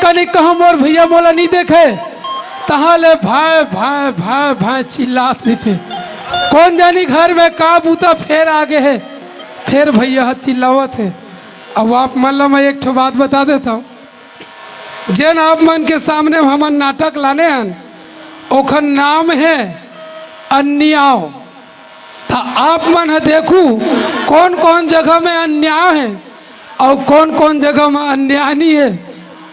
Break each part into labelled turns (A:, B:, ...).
A: कनिक कहा मोर भैया मोला नहीं देखे तहाँ ले भाई भाई भाई भाई चिल्लात नहीं थे। कौन जानी घर में का बूता फेर आगे है, फिर भैया चिल्लावत है। अब आप मान लो मैं एक ठो बात बता देता हूँ। जैन आप मन के सामने हम नाटक लाने हैं ओखर नाम है अन्याय। तो आप मन है देखू कौन कौन जगह में अन्याय है और कौन कौन जगह में अन्याय नहीं है,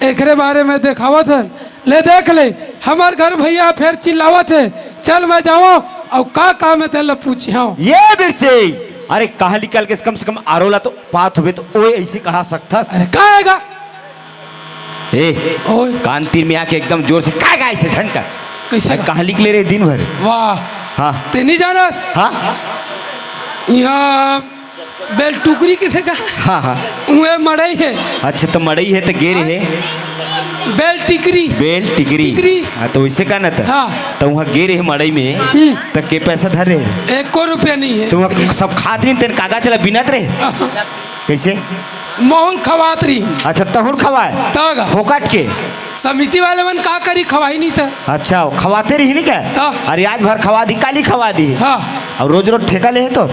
A: एक बारे में देखावत है। ले देख ले हमार घर भैया फिर चिल्लावत है। चल मैं जाऊँ और का काम है तेल पूछिया
B: ये बिरसे। अरे कहा निकल के कम से कम आरोला तो बात हुए तो ओए ऐसे कहा सकता।
A: अरे कहेगा
B: ए
A: ओए
B: कान तीर में आके एकदम जोर से कहेगा ऐसे झनका
A: कैसे
B: कहा लिख ले रहे दिन भर।
A: वाह
B: हाँ
A: ते नहीं जानस।
B: हाँ
A: यहाँ बेल टुकरी किथे का
B: हाँ हाँ
A: उहे मड़ई है।
B: अच्छा तो मड़ई है तो गेर है
A: बेल टिकरी
B: टिकरी हाँ तो वैसे का ना था।
A: हाँ
B: तो वहाँ गेरे है मड़ई में तो के पैसा धर रहे
A: 1 रुपया नहीं है।
B: तो वहाँ सब खाद नहीं तेन कागज चला बिनत रहे कैसे
A: मोहन खवातरी।
B: अच्छा तहुर खवाए
A: तागा
B: फोकट के
A: समिति वाले मन का करी खवाई नहीं था।
B: अच्छा खवाते रही नहीं क्या। अरे आज भर खवा दी काली खवा दी।
A: हाँ
B: और रोज रोज ठेका ले तो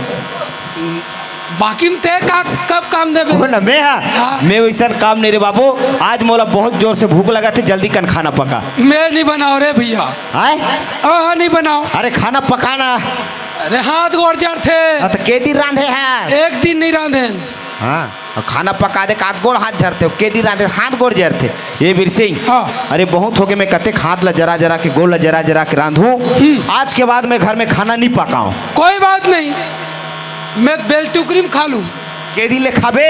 A: बाकी में ते का कब काम देबे
B: हो ना मैं हाँ मैं वैसा काम नहीं रे बाबू। आज मोला बहुत जोर से भूख लगा थे जल्दी कन खाना पका।
A: मैं नहीं बनाओ रे भैया।
B: हाँ
A: नहीं बनाओ।
B: अरे खाना पकाना
A: अरे हाथ गोड़ जड़ थे
B: तो के दिन रांधे हैं
A: एक दिन नहीं रांधे।
B: हाँ खाना पका दे हाथ गोड़ हाथ झरते हो के दिन रांधे हाथ गोड़ जरते ये बीर सिंह।
A: हाँ
B: अरे बहुत हो गए मैं कते हाथ ला जरा जरा के गोड़ ला जरा जरा के रांधू। आज के बाद मैं घर में खाना नहीं पकाऊं।
A: कोई बात नहीं मैं बेल टुकरी में खा लूँ।
B: के दिन ले खाबे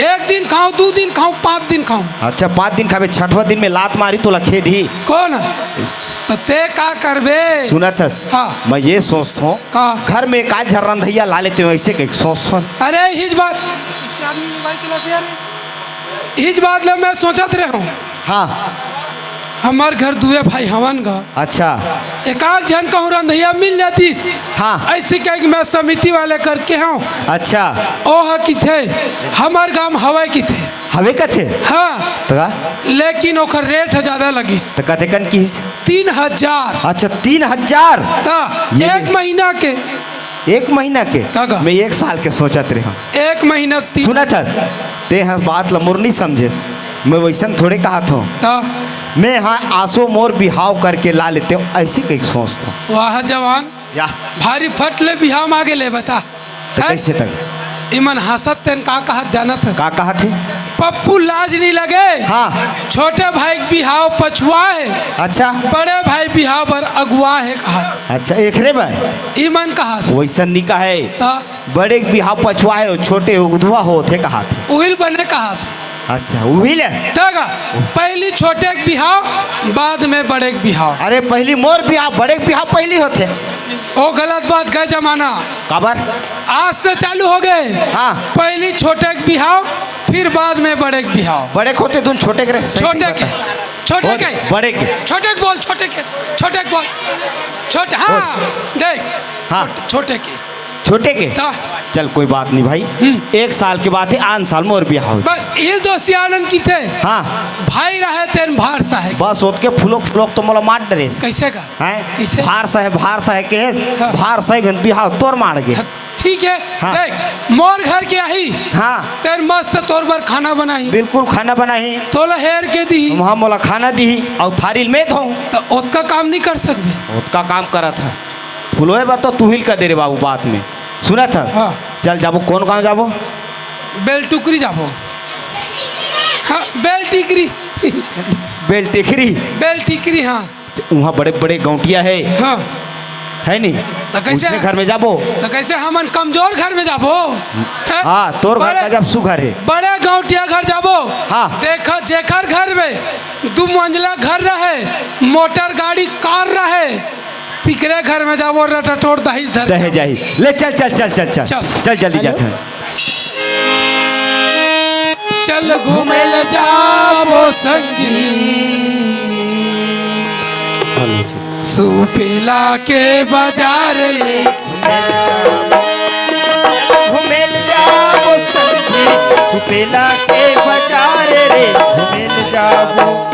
A: 1 दिन खाऊं 2 दिन खाऊं 5 दिन खाऊं।
B: अच्छा 5 दिन खाबे 6वां दिन में लात मारी तो लखे दी
A: कौन तो ते का करबे
B: सुना था।
A: हाँ
B: मैं ये सोचता हूँ
A: का
B: घर में एक आज रंधैया ला लेते हो ऐसे कहीं सोचता।
A: अरे हिज बात किसी आदमी मोबाइल चला दिया रे हिज बात ले मैं सोचत रहे हूँ।
B: हाँ
A: हमार घर दुए भाई हवन का।
B: अच्छा
A: एक जन कहूँ रंधैया मिल जाती।
B: हाँ
A: ऐसे कह कि मैं समिति वाले करके हूँ।
B: अच्छा
A: ओह कि थे हमार गांव हवा की थे
B: हवे कथे।
A: हाँ
B: तो
A: लेकिन ओकर रेट ज़्यादा लगी
B: तो कथे कन की
A: 3000।
B: अच्छा 3000
A: 1 महीना के
B: 1 महीना के मैं 1 साल के सोचत रहे
A: 1 महीना
B: सुना था ते हाँ बात ला मोर नहीं समझे मैं वैसन थोड़े कहा था। मैं हाँ आसो मोर बिहाव करके ला लेते हो ऐसे कहीं सोचता हूँ।
A: वाह जवान
B: या
A: भारी फट ले बिहाव मांगे ले बता
B: तो कैसे तक
A: इमन हंसत तेन का कहा जाना था
B: का कहा थे
A: पप्पू लाज नहीं लगे।
B: हाँ
A: छोटे भाई बिहाव पछुआ है। अच्छा बड़े भाई बिहाव पर अगुआ है कहा।
B: अच्छा एकरे बार
A: इमन कहा
B: वैसा नहीं कहा है बड़े बिहाव पछुआ है छोटे उधवा होते कहा थे
A: उहिल बने कहा।
B: अच्छा उहिल
A: देगा पहली छोटे बिहाव बाद में बड़े बिहाव।
B: अरे पहली मोर बिहाव बड़े बिहाव पहली होते
A: वो गलत बात गए जमाना
B: खबर
A: आज से चालू हो गए।
B: हाँ
A: पहली छोटे बिहाव फिर बाद में बड़े बिहाव।
B: बड़े होते तुम छोटे के
A: छोटे के
B: बड़े के
A: छोटे के बोल छोटे के बोल छोटे। हाँ देख
B: हाँ
A: छोटे के
B: चल कोई बात नहीं भाई 1 साल के बाद आन साल में और ब्याह हो
A: बस इल दो सियानन की थे।
B: हाँ
A: भाई रहे तेन भार सा है
B: बस ओत के फुलोक तो मोला मार डरे
A: कैसे का
B: हैं
A: कैसे
B: भार सा है के भार सा है बिहाव तोर मार गे।
A: ठीक है
B: हाँ।
A: देख मोर घर के आई
B: हाँ
A: तेर मस्त तोर पर खाना बनाई
B: बिल्कुल खाना बनाई
A: तोला हेर के दी
B: वहाँ मोला खाना दी और थारी में धो
A: तो ओत का काम नहीं कर सकते
B: ओत का काम करा था फुलोए बार तो तू हिल कर दे रे बाबू बात में सुना था।
A: हाँ।
B: चल जाबो कौन गाँव जाबो
A: बेल टुकरी जाबो। हाँ बेल टिकरी हाँ
B: वहाँ बड़े बड़े गौटिया है।
A: हाँ
B: है नहीं
A: तो कैसे
B: घर में जाबो
A: तो कैसे हमन कमजोर घर में जाबो।
B: हाँ तोर घर का जब सुघर है
A: बड़े गौटिया घर जाबो।
B: हाँ
A: देखा जेकर घर में 2 मंजिला घर रहे मोटर गाड़ी कार रहे तिकरे घर में जाबो रटटोर दहिस धर
B: दहे जाही ले चल चल चल चल चल चल, चल जल्दी जाते हैं
A: चल घूमे ले जाबो संगी सुपेला के बाजार ले
B: घूमे ले जाबो संगी सुपेला के बाजार रे घूमे ले जाबो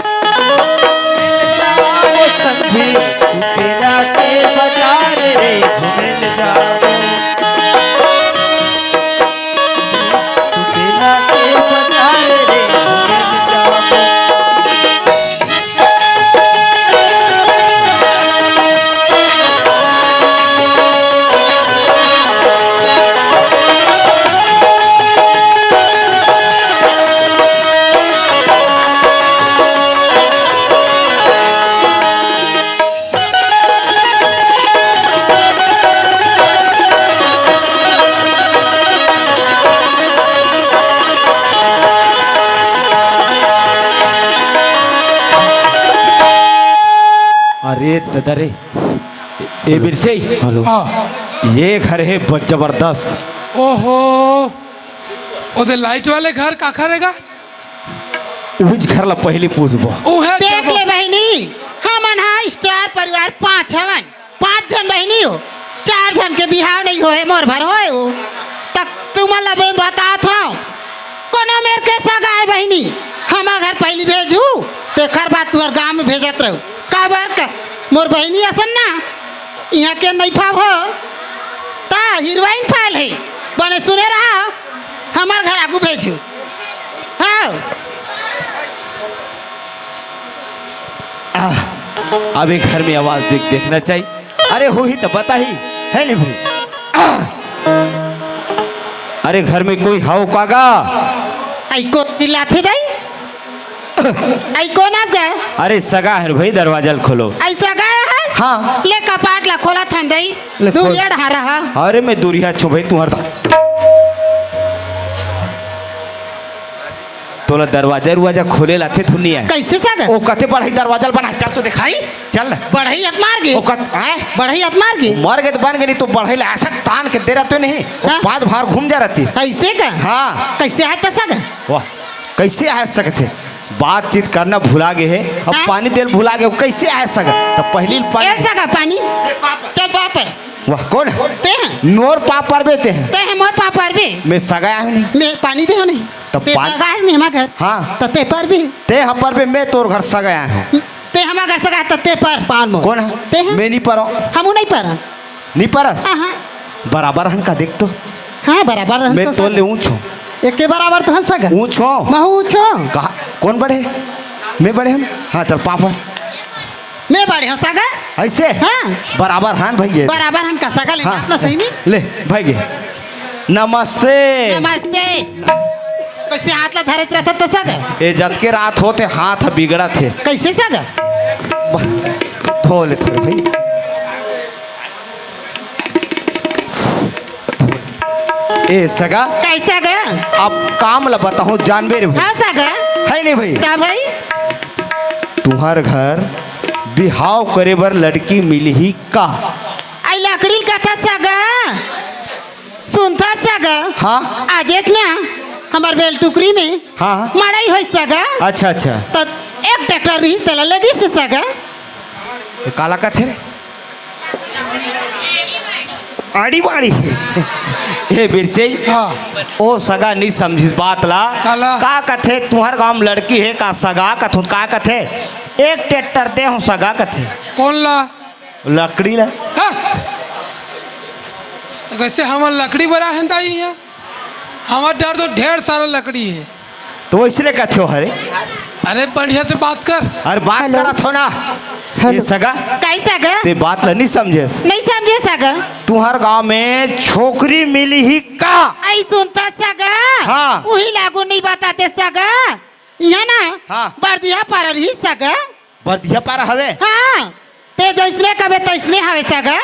B: अरे दरे ए बिरसे हेलो ये घर है बहुत जबरदस्त।
A: ओहो ओदे लाइट वाले घर का करेगा
B: उज घर ला पहले पूछबो
A: ओहे
C: देख ले बहनी हमन हा स्टार परिवार 5 जन बहनी हो 4 जन के बिहाव नहीं होए मोर भर होए हो तक तुम लबे बातात हो कोनो मेर के सगाए बहनी हमा घर पहली भेजू तेखर बात तुहर गांव में भेजत रहू काबर का मोर बहनी असन ना यहाँ के नहीं फाव हो ता हीरोइन फाइल है बने सुने रहा हमार घर आगू भेजू हाँ
B: अभी घर में आवाज देखना चाहिए। अरे हो ही तो बता ही है नहीं भाई। अरे घर में कोई हाउ कागा
C: आई को दिलाते दाई आई को नाच गए
B: अरे सगा है भाई दरवाजा खोलो
C: ऐसा गए है
B: हाँ
C: ले कपाट ला खोला था दई
B: ले खोल।
C: दूरिया ढा रहा
B: अरे मैं दूरिया छो भाई तुम्हारा तोला दरवाजा खोले लाथे धुनी है
C: कैसे सगा
B: ओ कते बढ़ई दरवाजा बना चल तो दिखाई चल
C: बढ़ई हत मार गए
B: ओ कत आए
C: बढ़ई हत मार गए
B: मर गए तो बन गई तो बढ़ई ला ऐसा तान के दे रहा तो नहीं
C: हाँ?
B: पाद भार घूम जा रहती
C: ऐसे का
B: हाँ
C: कैसे है तो सगा
B: वाह कैसे आ सकते बातचीत करना भुला गए है अब
C: हाँ?
B: पानी देल भुला गए कैसे आ सका तो पहली
C: एक
B: पानी
C: सगा पानी चल पाप
B: वाह कौन
C: ते हैं
B: मोर पाप पर बेते हैं
C: ते हैं मोर पाप पर भी
B: मैं सगा आया नहीं
C: मैं पानी दे नहीं
B: तो
C: ते सगा है नहीं हमार घर
B: हाँ
C: तो ते पर भी
B: ते हम पर भी मैं तोर घर सगा आया हूँ
C: ते हमार घर सगा तो ते पर पान मोर
B: कौन है
C: ते हैं
B: मैं नहीं पर
C: हम नहीं पर
B: नहीं पर
C: हाँ हाँ
B: बराबर हन का देख तो
C: हाँ बराबर
B: मैं तो ले ऊँच हूँ
C: एक के बराबर तो हंस सगा
B: ऊँच हो
C: महू छो
B: कहा कौन बड़े मैं बड़े हम हाँ चल पापा
C: मैं बड़े हंस सगा
B: ऐसे
C: हाँ।
B: बराबर हाँ भाई
C: बराबर हम का सगा ले अपना सही नहीं
B: ले भाई गे नमस्ते
C: नमस्ते कैसे हाथ ला धरत रहता तो सगा
B: ये जत के रात होते हाथ बिगड़ा थे
C: कैसे सगा
B: धो ले थोड़े भाई ए सगा
C: कैसा गया
B: अब काम ला बताऊं जानबे रे भाई
C: हाँ सगा
B: है नहीं भाई
C: क्या भाई
B: तुम्हार घर बिहाव करे बर लड़की मिली ही का
C: आई लकड़ी कथा सगा सुनता सगा
B: हाँ
C: आजेत ना हमार बेल टुकरी में
B: हाँ
C: मड़ाई होई सगा
B: अच्छा अच्छा
C: तो एक ट्रैक्टर रही तला लगी से सगा
B: ये काला का थे रे आड़ी बाड़ी ए बिरसे
A: हाँ
B: ओ सगा नहीं समझी बात ला
A: काला।
B: का कथे तुम्हार गांव में लड़की है का सगा कथु का कथे एक ट्रैक्टर दे हूँ सगा कथे
A: कौन ला
B: लकड़ी ला
A: हाँ? कैसे हमार लकड़ी बड़ा है दाई यहाँ हमार डर तो ढेर सारा लकड़ी है
B: तो इसलिए कथे हो हरे
A: अरे बढ़िया से बात कर
B: अरे बात करा थो ना ये सगा
C: कैसा गा
B: ते बात ला नहीं समझे
C: नहीं समझे सगा
B: तुम्हार गांव में छोकरी मिली ही का
C: आई सुनता सगा
B: हाँ।
C: वही लागू नहीं बताते सगा यहाँ ना
B: हाँ।
C: बर्दिया पर रही सगा
B: बर्दिया पारा हवे
C: हाँ ते जैसने कबे तैसने हवे सगा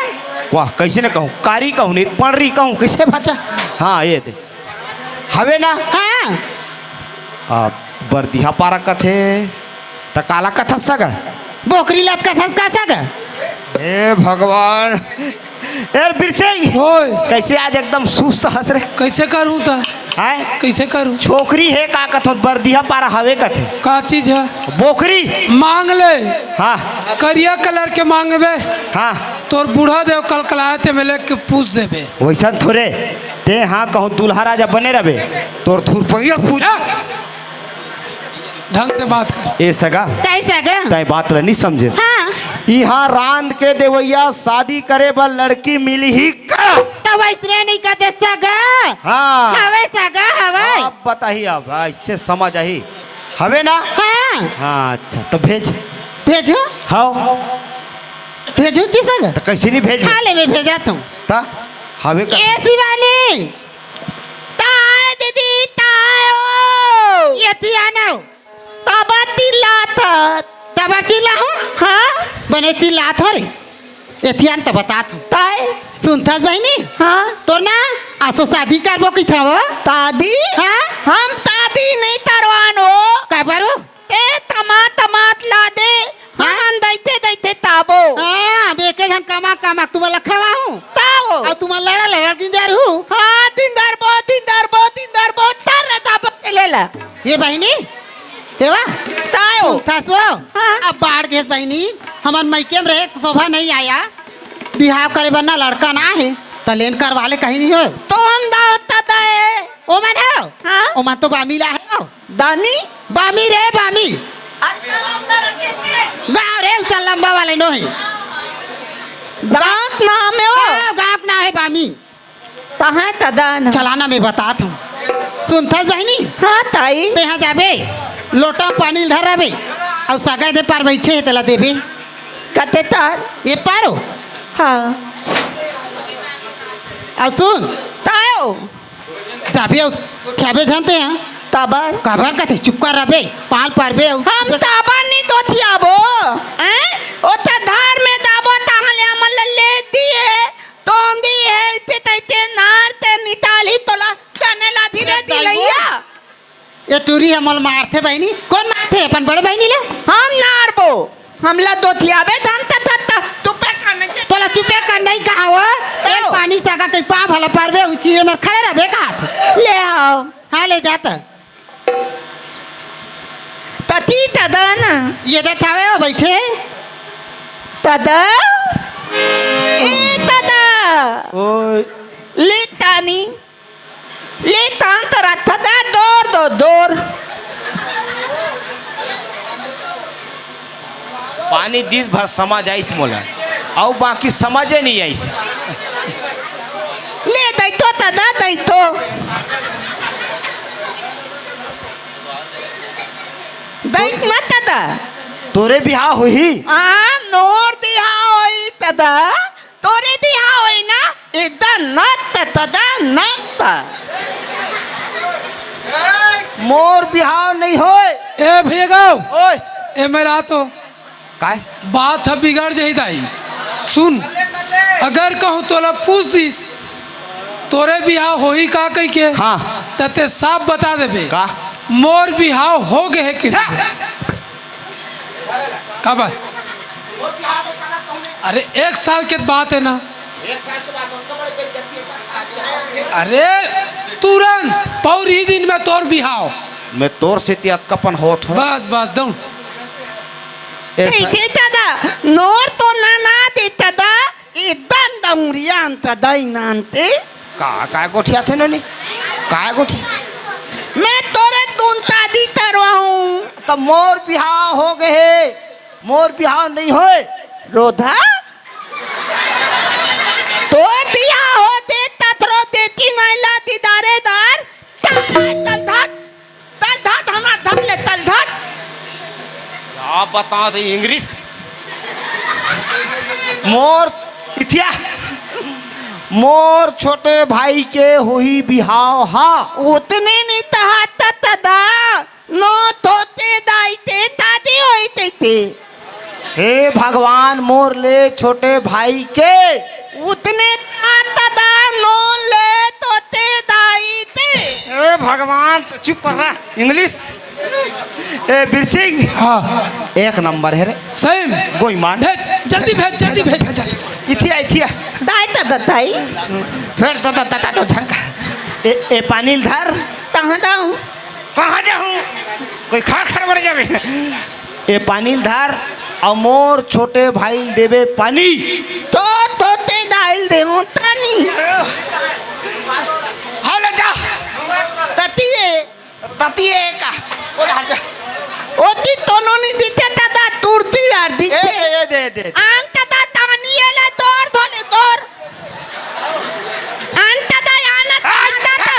B: वाह कैसे न कहूँ कारी कहूँ नहीं पढ़री कहूँ कैसे बचा हाँ ये दे हवे ना
C: हाँ
B: बर्दिया पारा कथे त काला कथा सगा
C: बोकरी लत का थस का सगा
B: हे भगवान यार बिरसे
A: ओए
B: कैसे आज एकदम सुस्त हंस रहे
A: कैसे करूँ था
B: हैं
A: कैसे करूँ
B: छोकरी है का कथो बर्दिया पारा हवे कथे
A: का चीज है
B: बोकरी
A: मांग ले
B: हाँ
A: करिया कलर के मांगबे
B: हाँ
A: तोर बूढ़ा देव कल कलाए ते मिले के पूछ देबे
B: वैसा थोड़े ते हाँ कहूँ दूल्हा राजा बने रहे तोर धुरपैया पूछ
A: ढंग से बात कर
B: ए सगा
C: कैसा गा
B: तय बात ला नहीं समझे
C: हाँ
B: यहाँ रांद के देवैया शादी करे बर लड़की मिली ही का
C: तो वैसने नहीं कहते सगा
B: हाँ
C: हवे सगा हवे
B: अब बताइए अब इससे समझ आई हवे ना
C: हाँ
B: हाँ अच्छा तो भेज
C: भेजो
B: हाँ
C: भेजो जी सगा
B: तो कैसे नहीं भेज
C: हाँ ले मैं भेजा तुम
B: ता हवे का
C: ए शिवानी ताय दीदी तायो ये थियानो तब चिल्ला हूँ हाँ बने चिल्ला थो रे एथियान तो बता तू ताय सुनथस बहनी हाँ तो ना आसो शादी करबो की था वो
D: दादी
C: हाँ
D: हम दादी नहीं तरवानो
C: का बरो
D: ए तमात ला दे हम दैते दैते ताबो
C: मग तुम्हाला खवा हूँ
D: ताओ
C: और तुम्हाला लड़ा लड़ा किंजर हूँ
D: हाँ दिनदार बहुत तार रहता बकेलेला
C: ये बहनी देवा
D: ताओ
C: थसो
D: हाँ।
C: अब बाढ़ गैस बहनी हमार मैके में रहे शोभा नहीं आया बिहाव करे बनना लड़का ना है तो लेन कर वाले कहीं नहीं हो
D: तो हम दावता दाए
C: ओ मन हो
D: हाँ।
C: ओ मन तो बामी ला है
D: दानी
C: बामी रे बामी गाँव रे उस लंबा वाले नो है
D: दांत नाम है वो
C: गाँव ना है बामी
D: तहाँ तदान
C: चलाना मैं बता तू सुन थस बहनी
D: हाँ ताई
C: ते यहाँ जाबे लोटा पानी धर रहे और सगा दे पार बैठे है तला देबे
D: कते तार
C: ये पारो
D: हाँ
C: और सुन
D: ताओ
C: जाबे खाबे जानते हैं
D: तबर
C: कबर का थे चुप कर रहे पाल पर बे
D: हम ताबर नहीं तो थियाबो हैं ओ त धार में दाबो ताहले अमल ले दिए तोंदी है इते तैते नार ते निताली तोला चनेला धीरे दिलैया
C: ये टूरी हमल मारते बहनी कौन मारते अपन बड़े बहनी ले
D: हम नारबो हमला दो थियाबे धन त तू पे काने के
C: तोला चुपे कर नहीं कहा वो एक पानी सगा के पा भला पर बे उची में खड़े रहे का
D: ले आओ
C: हाँ ले जाता
D: तती तदन
C: ये देखावे हो बैठे
D: तदा ए तदा
B: ओए
D: लेतानी लेतान तरा तदा दूर
B: पानी दिन भर समझ आइस मोला और बाकी समझे नहीं आइस
D: ले दैतो तदा दैतो दैत मत तदा
B: तोरे बिहार हुई
D: नोर दिहा होई तदा तोरे दिहा होई ना इदा नत तदा नत
B: मोर बिहार नहीं होए
A: ए भैया गाँव
B: ओए
A: ए मेरा तो
B: काय
A: बात है बिगड़ जाही दाई सुन अगर कहूँ तोला पूछ दिस तोरे बिहाव होई का कह के
B: हाँ
A: तते साफ बता देबे
B: का
A: मोर बिहाव हो गए है कि का बात अरे 1 साल के बात है ना अरे तुरंत पौरी दिन में तोर बिहाव
B: मैं तोर से तियतकपन होत हो
A: बस बस दऊं
D: ते तदा नोर तो ना दे तदा इदन दमुरियान तदा इनांते
B: काय गोठिया थे ननी काय गोठी
D: मैं तोरे तुनता दी तरवाऊं
B: तो मोर बिहाव हो गए मोर बिहाव नहीं होए
D: रोधा तो दिया हो दे तथरो देती नाइला दीदारेदार तल धात हमारा धमले तल धात
B: आप बता दे इंग्लिश मोर इथिया मोर छोटे भाई के हुई बिहाव हा
D: उतने नहीं तहाता तदा नो तोते दाईते तादी होईते ते
B: हे भगवान मोर ले छोटे भाई के
D: उतने तदा नो ले तोते दाईते
B: हे भगवान तो चुप कर रहा इंग्लिश ए बिरसिंह
A: हाँ
B: 1 नंबर है रे
A: सही में
B: गोई मान
A: भेज जल्दी भेज
B: इथिया
D: दाई तदा ताई
B: फिर तो झंका ए पानी धर
D: तहाँ दाऊं
B: कहाँ जाऊँ कोई खार बढ़ जावे ए पानी धर और मोर छोटे भाई देवे पानी
D: तो तोते दाइल दे हो तानी
B: हाँ ले जा
D: ततिए
B: का ओ ले जा
D: ओती तोनो नहीं दिते तदा तुरती यार दिते
B: दे
D: आन तदा तानी एला तोर धोले तोर आन तदा याना तदा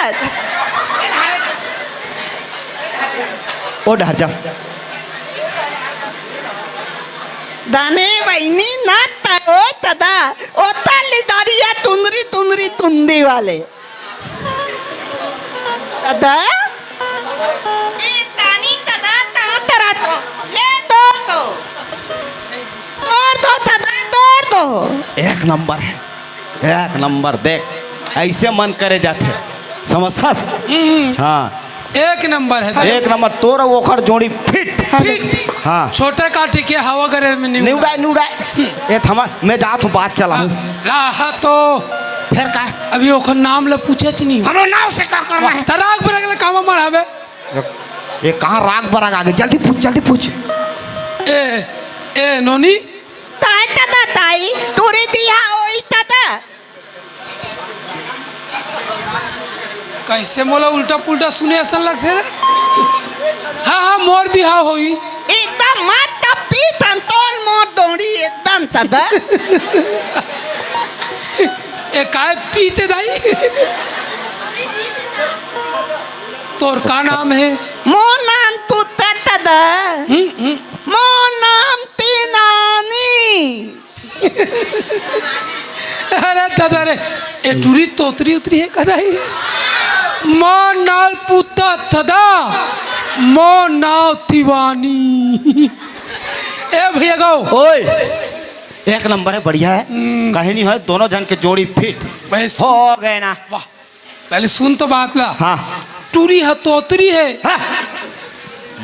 B: ओ डर जा
D: दाने वैनी ना ओ तदा ओ ताली दारिया तुंदरी तुंदी वाले तदा ए तानी तदा ता तरा तो ले तो तोड़ दो तदा तोड़ दो
B: 1 नंबर है 1 नंबर देख ऐसे मन करे जाते समझ हाँ
A: 1 नंबर है
B: 1 नंबर तोर ओखर जोड़ी फिट
A: हाँ छोटे काटी के हवा करे में
B: निउड़ाए ए थमा मैं जात हूँ बात चला हूँ
A: रहा तो
B: फिर का
A: अभी ओकर नाम ले पूछे च नहीं
B: हमरो नाव से का करना है?
A: तराग बरग ले काम मरावे
B: ये कहाँ राग बराग आगे? जल्दी पूछ।
A: ए ए नोनी
D: ताई दादा ताई तोरे दिया होई दादा
A: कैसे मोला उल्टा पुल्टा सुने ऐसा लगते रे। हाँ मोर बिहाव होई
D: एकदम मत पीठ तोल मोर दौड़ी एकदम दादा
A: ए काय पीते दाई तोर का नाम है?
D: मोर नाम तू दादा मोर नाम तीनानी
A: अरे दादा रे ए टूरी तोतरी उतरी है कदाई मोर नाल पुता थदा मोर नाव तिवानी। ए भैया गाओ
B: ओए एक नंबर है, बढ़िया है, कहीं नहीं है, दोनों जन के जोड़ी फिट
A: भाई
B: हो गए ना।
A: वाह पहले सुन तो बात ला।
B: हाँ
A: टूरी है तोतरी है।
B: हाँ।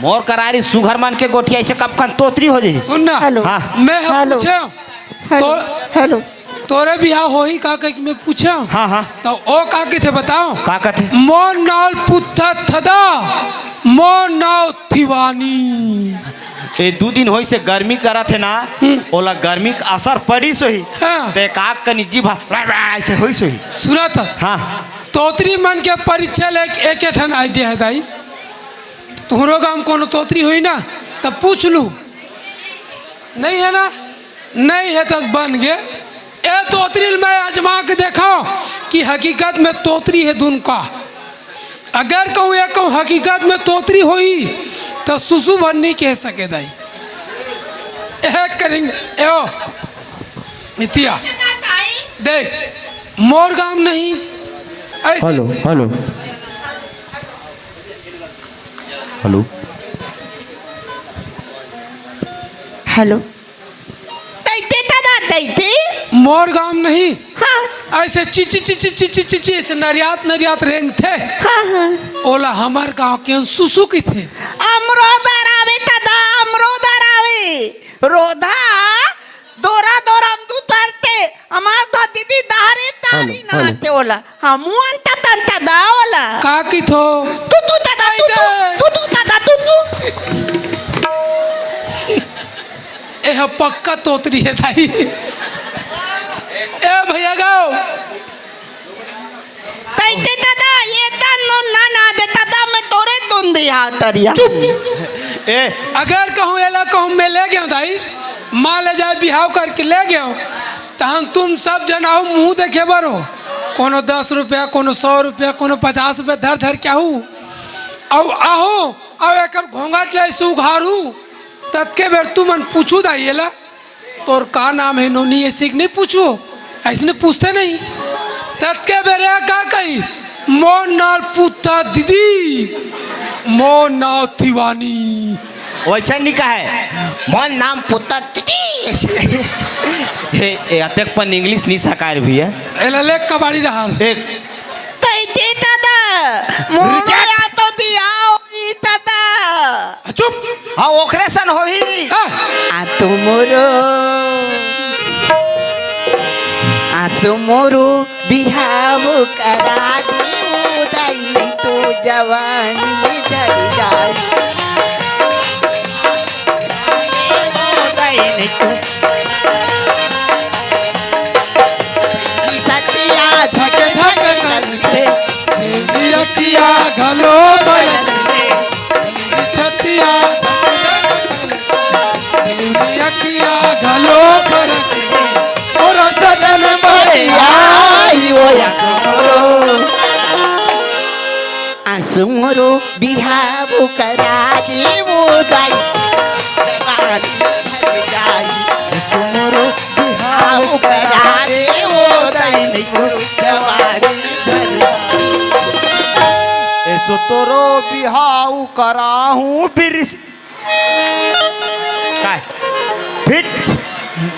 B: मोर करारी सुघर मन के गोठिया ऐसे कब कन तोतरी हो जाए।
A: सुन ना
B: हाँ।
A: मैं हम पूछे तो
D: हेलो
A: तोरे बियाह होई का के मैं पूछा
B: हाँ
A: तो ओ का के थे बताओ
B: का कहते?
A: मोर नाल पुत्था थदा मोर नाव तिवानी।
B: ये 2 दिन होई से गर्मी करा थे ना, ओला गर्मी का असर पड़ी सोही
A: हाँ।
B: ते का कनी जीभा ऐसे होई सोही।
A: सुना था
B: हाँ
A: तोतरी मन के परीक्षा ले एक ठन आइडिया है दाई तुहरो गाँव कोनो तोतरी हुई ना तब पूछ लू नहीं है ना नहीं है तो बन गए ए तोतरी मैं आजमा के देखा कि हकीकत में तोतरी है दून का। अगर कहूँ या कहूँ हकीकत में तोतरी हुई तो सुसु भर नहीं कह सके दाई करेंगे एओ मितिया देख मोर गाँव नहीं
E: हेलो हेलो हेलो
D: हेलो तैते दादा तैते
A: मोर गाँव नहीं
D: हाँ
A: ऐसे चिची चिची चिची चिची ऐसे नरियात नरियात रेंग थे
D: हाँ हाँ
A: ओला हमार गाँव के सुसु की थे
D: अमरोदर आवे दादा अमरोदर आवे रोधा दोरा दोरम दू तरते हमार तो दीदी दारे तारी
E: हेलो, हेलो।
D: नाते ओला हमुन ततन तदा ओला
A: का की थो
D: तू दादा तू दादा तू
A: ए पक्का तोतरी है दाई ए भैया गाओ
D: तैते दादा ये तन्नो ना ना दे दादा मैं तोरे तुम दिया तरिया
B: ए
A: अगर कहूँ एला कहूँ मैं ले गया दाई माँ ले जाए बिहाव करके ले गया तो हम तुम सब जनाओ मुँह देखे बरो कोनो 10 रुपया कोनो 100 रुपया कोनो 50 रुपया धर धर क्या हूँ अब आहो अब एक घोंघाट ले सुघारू तत्के बेर तू मन पूछू दाइला तोर का नाम है नोनी ऐसे नहीं पूछो ऐसे पूछते नहीं तत्के बेर का कही मोर नाल पूछता दीदी मोर नाव तिवानी
B: वैसा नहीं कहा है मोर नाम पुता हे अतक पर इंग्लिश नहीं सकार भी है।
A: एला ले कबाड़ी रहा
B: एक
D: तैते दादा मोर या तो दिया होई दादा
A: चुप
B: हाँ ओखरे सन हो ही
D: आ तुमरो बिहाव करा दी उदाई तो जवानी डर जाए सतिया झक झक करते
A: छतिया घलो छतिया घलो पर और सदन
D: आसुमरो बिहाव करा दी उदाई आसुमरो बिहाव करा दी उदाई जवानी
B: ऐसो तोरो बिहाऊ कराहूँ फिर काय फिट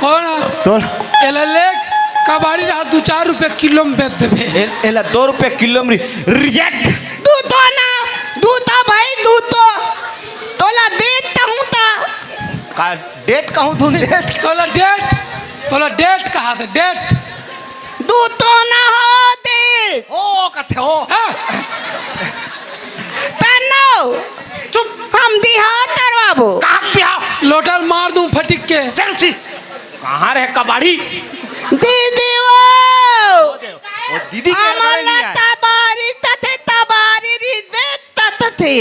A: कौन
B: तोल
A: एला ले कबाड़ी रहा 2-4 रुपये किलो में बेच देवे
B: एला 2 रुपये किलो में रिजेक्ट
D: दूध तो ना दूध तो भाई दूध तो तोला देता हूँ ता
B: का डेट कहूँ तुम डेट
A: तोला डेट कहा था डेट
D: दू तो ना होती
B: ओ कथे हो
A: हाँ,
D: तनो
A: चुप
D: हम दिहा तरवाबो
B: कहाँ बिहाव
A: लोटल मार दूं फटिक के।
B: चल सी कहाँ रहे कबाड़ी
D: दीदी वो
B: ओ दीदी के लड़ाई
D: अमला
B: नहीं है
D: तबारी तथे तबारी री दे तथे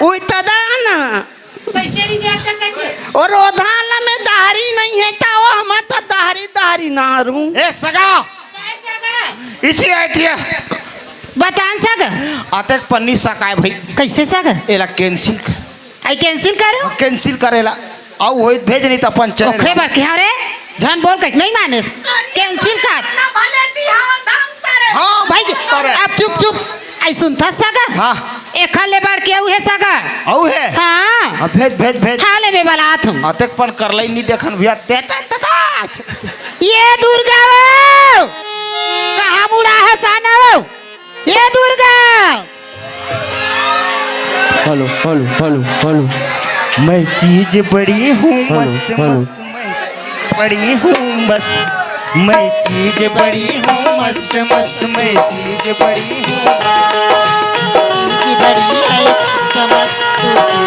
D: उई तदाना
C: कैसे भी देख सकते
D: और रोधाला में दारी नहीं है ता वो हम तो दारी ना रू
B: ए सगा इसी आई थी
C: बतान सक
B: आते पन्नी सकाय भाई
C: कैसे सक
B: एला कैंसिल
C: आई कैंसिल करो
B: कैंसिल करेला आओ होई भेज नहीं तो अपन चले
C: ओखरे बार क्या रे झन बोल के नहीं माने कैंसिल कर
D: ना भले दिहा दाम तारे
B: हाँ
C: भाई
B: करे।
C: अब चुप चुप आई सुनता सगा
B: हाँ
C: एखा ले बार के है सगा
B: आओ है
C: हाँ
B: अब भेज भेज भेज
C: हाले में वाला तुम
B: अतेक पन कर लई नहीं देखन भैया ते
C: ये दुर्गा वो कहाँ मुड़ा है साना वो ये Durga
E: hello hello hello hello
B: मैं चीज बड़ी हूँ
E: हेलो,
B: मस्त
E: हेलो।
B: मस्त मैं बड़ी हूँ मस्त मैं चीज बड़ी हूँ मस्त मस्त मैं चीज बड़ी हूँ
C: की बड़ी है कमर बड़ी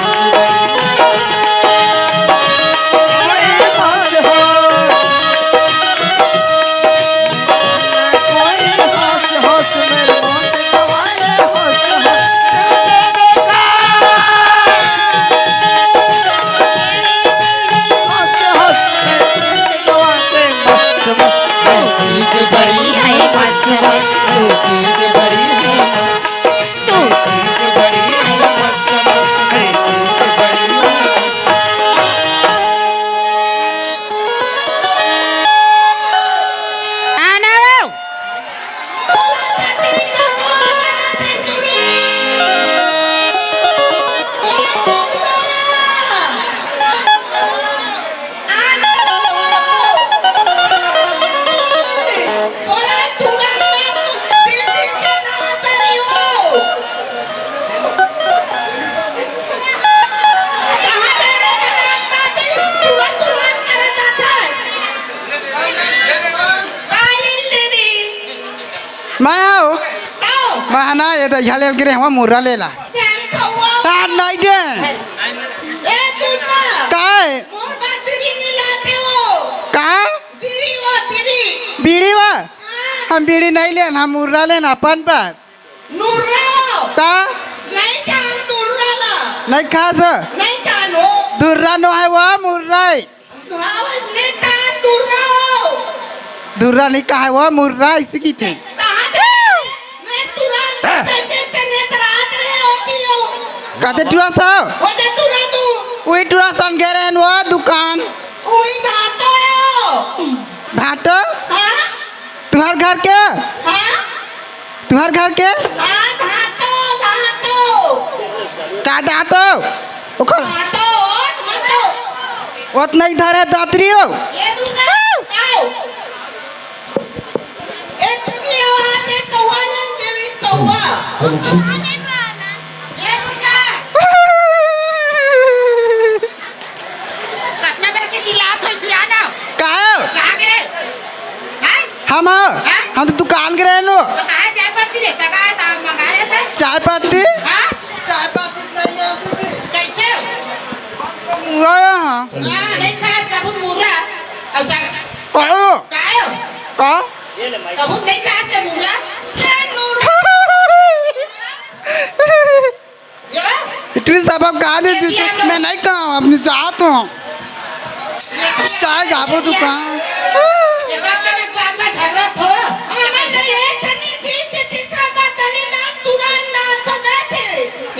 C: है मस्त मस्त आना वो
D: मैं आओ मैं ना ये तो झाले गिरे हम मुर्रा लेला हां नहीं दे काय का बीड़ी वा हम बीड़ी नहीं लेन हम मुर्रा लेन अपन पर ता नहीं खा स दुर्रा नो है वो मुर्रा दुर्रा नहीं कहा है वो मुर्रा इसी की थी कहते टुरा सा वही टुरा सन गए रहे वो दुकान भाट तुम्हार घर के तुम्हार घर के का दातो ओकर ओत नहीं धरे दातरी हो हम तो दुकान के रहे लो चाय पत्ती चाय पत्ती नहीं सब कहा दे मैं नहीं कहा अपनी चाहता हूँ चाय जाबो दुकान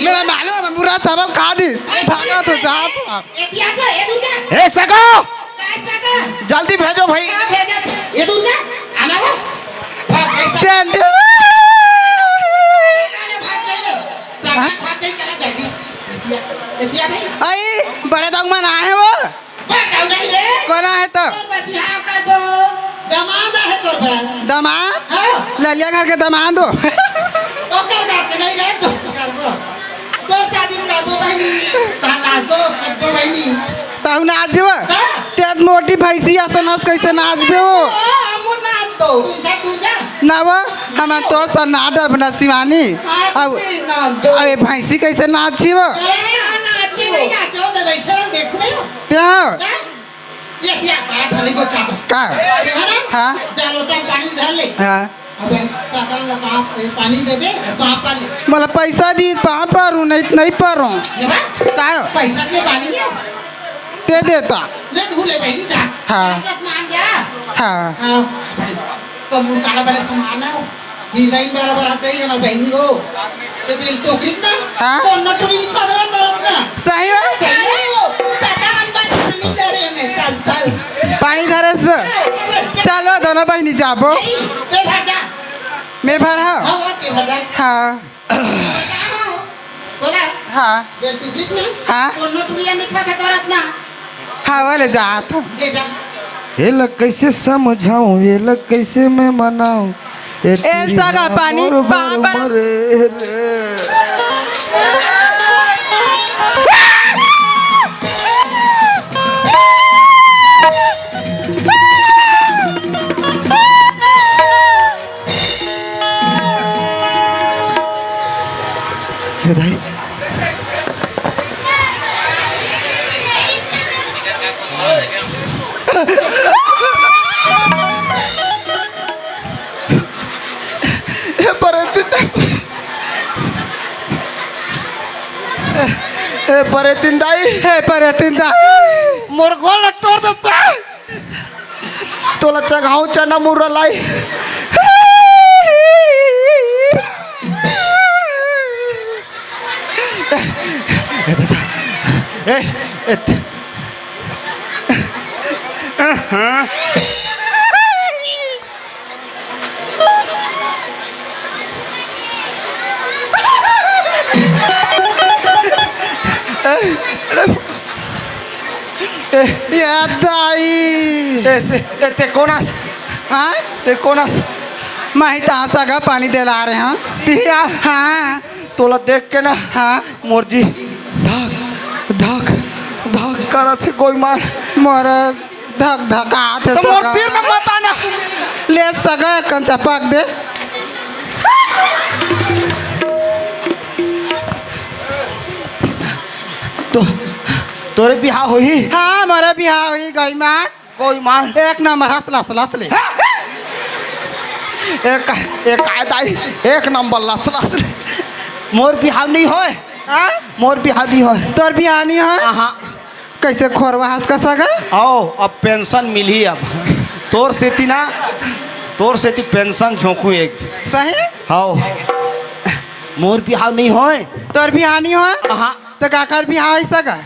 D: मेरा मालूम है पूरा सबक खा दी भागा तो चाहता
B: ए सगा जल्दी भेजो भाई आई बड़े दंगमन आए वो कौन है तो दमाद ललिया घर के दमाद हो तहु नाच भी हो तेज मोटी भैंसी असनस कैसे नाच भी हो
D: तो
C: तू इधर तू जा
D: ना वो हम तो सर ना डर बना शिवानी अब
C: ना दो
D: अरे भैंसी कैसे नाची वो
C: नाची नहीं नाचो मैं बैठे रहो देख रही हो
D: क्या
C: ये क्या बड़ा ठंडी को चाप
D: का
C: देखा ना
D: हाँ
C: जा लोटा पानी धर ले
D: हाँ
C: अबे साका ला पानी देबे पापा ले
D: मला पैसा दी कहाँ पर हूँ नहीं नहीं पर हूँ
C: ये बात
D: का
C: पैसा में पानी दे
D: दे देता
C: ले धुले बहनी जा
D: हाँ।
C: मान जा
D: हाँ
C: हाँ तो मुर्गा वाला सामान है हीरोइन वाला बात है ना बहनी हो तो बिल तो कितना
D: हाँ।
C: तो नटुरी निकल रहा तरफ ना
D: सही है
C: सही हो दादा हम बात सुनी दे रहे में चल चल
D: पानी धरे से चलो दोनों बहनी जाबो
C: ते भाजा
D: मैं भर हाँ
C: हाँ ते भाजा
D: हाँ
C: तोरा
D: हाँ
C: ये तू किस में
D: हाँ।
C: तो नटुरी निकल के तरफ ना
D: हाँ वाले जाता
C: ले जा
B: ये लग कैसे समझाऊं ये लग कैसे मैं मनाऊं ये
D: ऐसा का पानी पापा
B: मरे रे ये भाई बरे तिंदाई
D: है पर तिंदा
B: मोर गोल तोड़ देता तोला चगाऊ चना मुर्रा लाई ए
D: या दाई
B: ते कोणास
D: हाँ
B: ते कोणास
D: मैं तहाँ सगा पानी दिला रहे हैं
B: तिया
D: हाँ
B: तोला देख के ना
D: हाँ
B: मोरजी धक धक धक करत है कोई मार
D: मोर धक धका थे
B: तो मोर तीर में मत आना
D: ले सगा कंचा पाक दे
B: तो तोरे बिहार होई
D: हाँ हमारा बिहार हुई गई माँ
B: कोई मार
D: एक नंबर हंसला हंसला ले
B: एक एक आयदाई एक नंबर लस लस मोर बिहार नहीं होए
D: हाँ
B: मोर बिहार नहीं होए
D: तोर बिहार नहीं है
B: हाँ
D: कैसे खोरवा हंस का सगा
B: आओ अब पेंशन मिली अब तोर सेती ना तोर सेती पेंशन झोंकू एक
D: सही
B: आओ मोर बिहार नहीं होए
D: तोर बिहार नहीं है
B: हाँ
D: तो काकर बिहार है सगा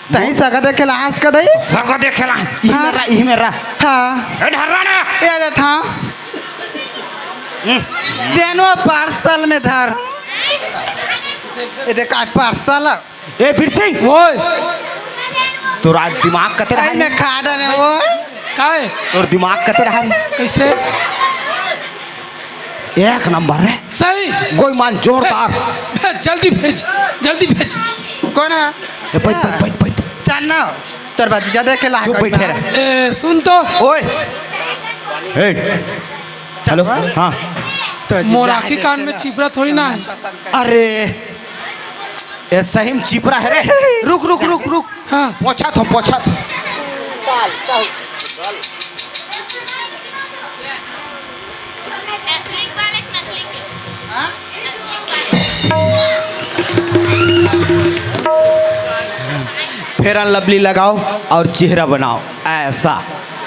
D: तही सगा देखे हंस का दई
B: सगा देखेला
D: हाँ।
B: यही मेरा
D: हाँ
B: ए ढर्रा ना
D: ये दे था देनो पार्सल में धर ये देखा पार्सल
B: ए बीर सिंह
A: ओए
B: तोर आज दिमाग कते रहा
D: आई में खा डने वो
A: काहे
B: तोर दिमाग कते रहा
A: कैसे
B: एक नंबर है
A: सही
B: कोई मान जोरदार
A: भेज जल्दी भेज
D: कौन है
B: ए बैठ बैठ बैठ बैठ
D: चल ना तोर भतीजा देखे ला
B: क्यों बैठे रहे
A: ए सुन तो
B: ओए ए हेलो हाँ
A: मोराखी कान में चिपरा थोड़ी ना है
B: अरे ये सही में चिपरा है रे रुक रुक रुक रुक
A: हाँ
B: पोछा था फेयर लवली लगाओ और चेहरा बनाओ ऐसा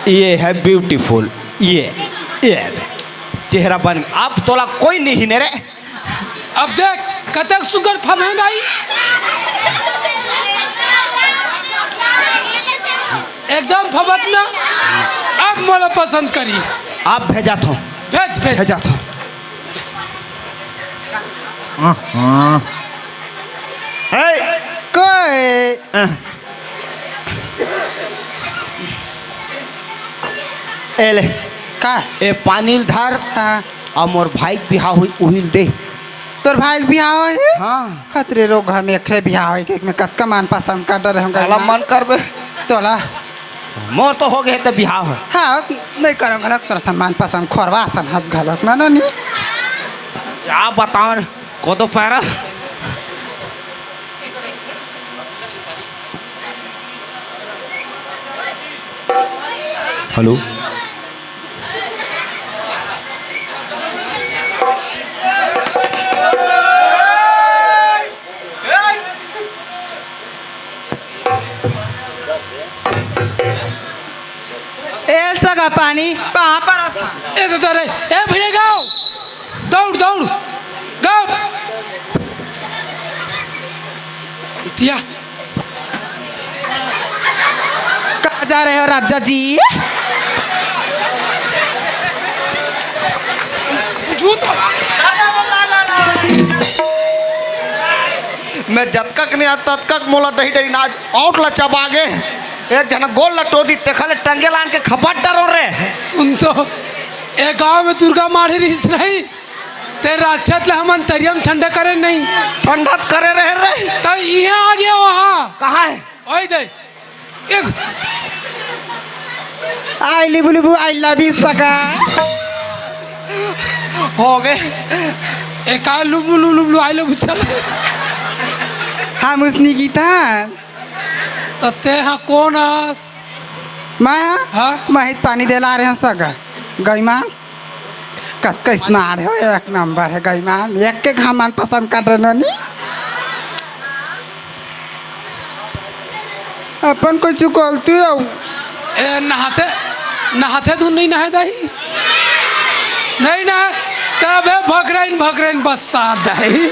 B: ये है ब्यूटीफुल ये चेहरा बन अब तोला कोई नहीं ने रे
A: अब देख कतक सुगर फमेंद आई एकदम फबत ना अब मोला पसंद करी
B: आप भेजा थो
A: भेज भेज
B: भेजा थो
D: कोई
B: एले
D: का
B: ए पानी धार
D: हाँ
B: और मोर भाई बिहा हुई उहिल दे
D: तोर भाई बिहाव है
B: हाँ
D: खतरे रोग घर में एकरे बिहाव है कि में कतका मान पसंद कर रहे
B: काला
D: होंगे
B: मन करबे
D: तोला
B: मोर तो हो गए तो बिहाव है।
D: हाँ नहीं करो गलत तोर सम्मान पसंद खोरवा सन हाथ गलत ना ना नहीं
B: क्या बताओ को तो पैरा हेलो
D: ऐसा का पानी कहाँ पर था
A: ए दादा रे ए भैया गाओ दौड़ दौड़ गाओ इतिया
D: कहाँ जा रहे हो राजा जी
A: झूठ
B: मैं जब तक नहीं आता तब तक मोला डही डरी नाज आउट ला चबा गे एक जना गोल लटो दी तेखले टंगे लान के खपट डरो रे
A: सुन तो ए गांव में दुर्गा माढ़ी रही नहीं ते राक्षस ला हम अंतरियम ठंडा करे नहीं
B: ठंडा करे रहे रे
A: तो यहाँ आ गया वहाँ
B: कहाँ है
A: ओए दे ए
D: आई लिबू लिबू आई लव यू सगा
B: हो गए
A: ए का लुबलु लुबलु आई लो बुच्चा
D: हम उसनी गीता
A: तो ते हाँ कौन आस
D: मैं
A: हाँ?
D: महित पानी देला रहे हैं सगा गई मां कत स्मार्ट हो एक नंबर है गई मां एक के घामान पसंद कर रहे नी अपन को चुकलती हो
A: ए नहाते नहाते धुन नहीं नहाए दाई नहीं ना तब भकराइन बस साथ दाई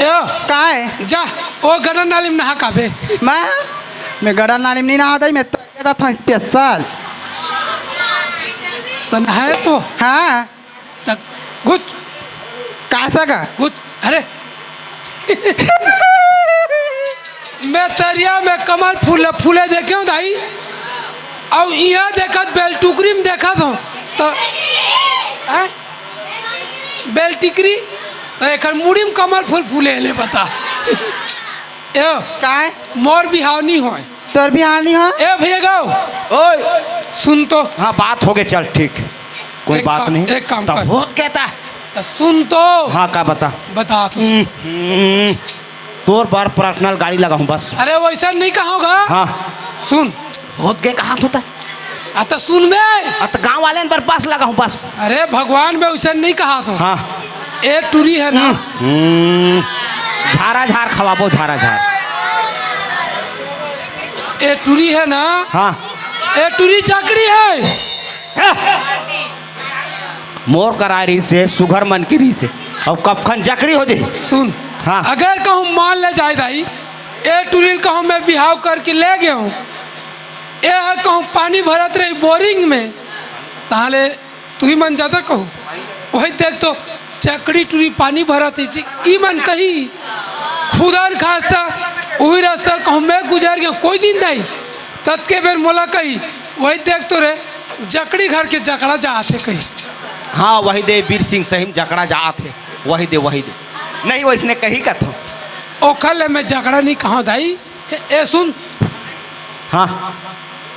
A: ए
D: का है
A: जा ओ गडन नाली में नहा काबे
D: मैं गड़ा नाली में नहीं नहा मैं तो था स्पेशल
A: तो नहाए सो
D: हाँ
A: तक गुच
D: का सगा
A: गुच अरे मैं तरिया में कमल फूले देखे हूँ दाई और यहाँ देखा बेल टुकरी में देखा तो बेल टिकरी तो एक मुड़ी में कमल फूल फूले ले बता ए
D: का है
A: मोर बिहाव नहीं हो
D: तोर भी हाल नहीं हो
A: ए भैया गाओ
B: ओए
A: सुन तो
B: हाँ बात हो गए चल ठीक कोई
A: एक
B: बात
A: काम-
B: नहीं
A: एक काम
B: तब
A: कर।
B: होत कहता
A: सुन तो
B: हाँ का बता
A: बता तू
B: तोर बार पर्सनल गाड़ी लगा हूँ बस
A: अरे वैसा नहीं कहा होगा
B: हाँ
A: सुन
B: होत गए कहाँ होता
A: आता सुन में
B: अत गाँव वाले ने पर बस लगा हूँ बस
A: अरे भगवान में वैसा नहीं कहा था
B: हाँ
A: एक टूरी है ना
B: झारा झार खवाबो झारा झार
A: एक टूरी है ना
B: हाँ
A: एक टूरी चाकरी है
B: मोर करारी से सुगर मन की री से अब कफखन जकड़ी हो जाए
A: सुन
B: हाँ।
A: अगर कहूँ मान ले जाए दाई ए टूरिल कहूँ मैं बिहाव करके ले गया हूँ ए कहूँ पानी भरत रही बोरिंग में ताले तू ही मन जाता कहूँ वही देख तो चकड़ी टूरी पानी भरत इसी ई मन कही खुदान खास्ता वही रास्ता कहूँ मैं गुजर गया कोई दिन नहीं तत् के बेर मोला कही वही देख तो रे जकड़ी घर के जकड़ा जाते कही
B: हाँ वही दे वीर सिंह सही जकड़ा जा थे वही दे नहीं वैसने कही का था
A: ओखल मैं जकड़ा नहीं कहा दाई ए सुन
B: हाँ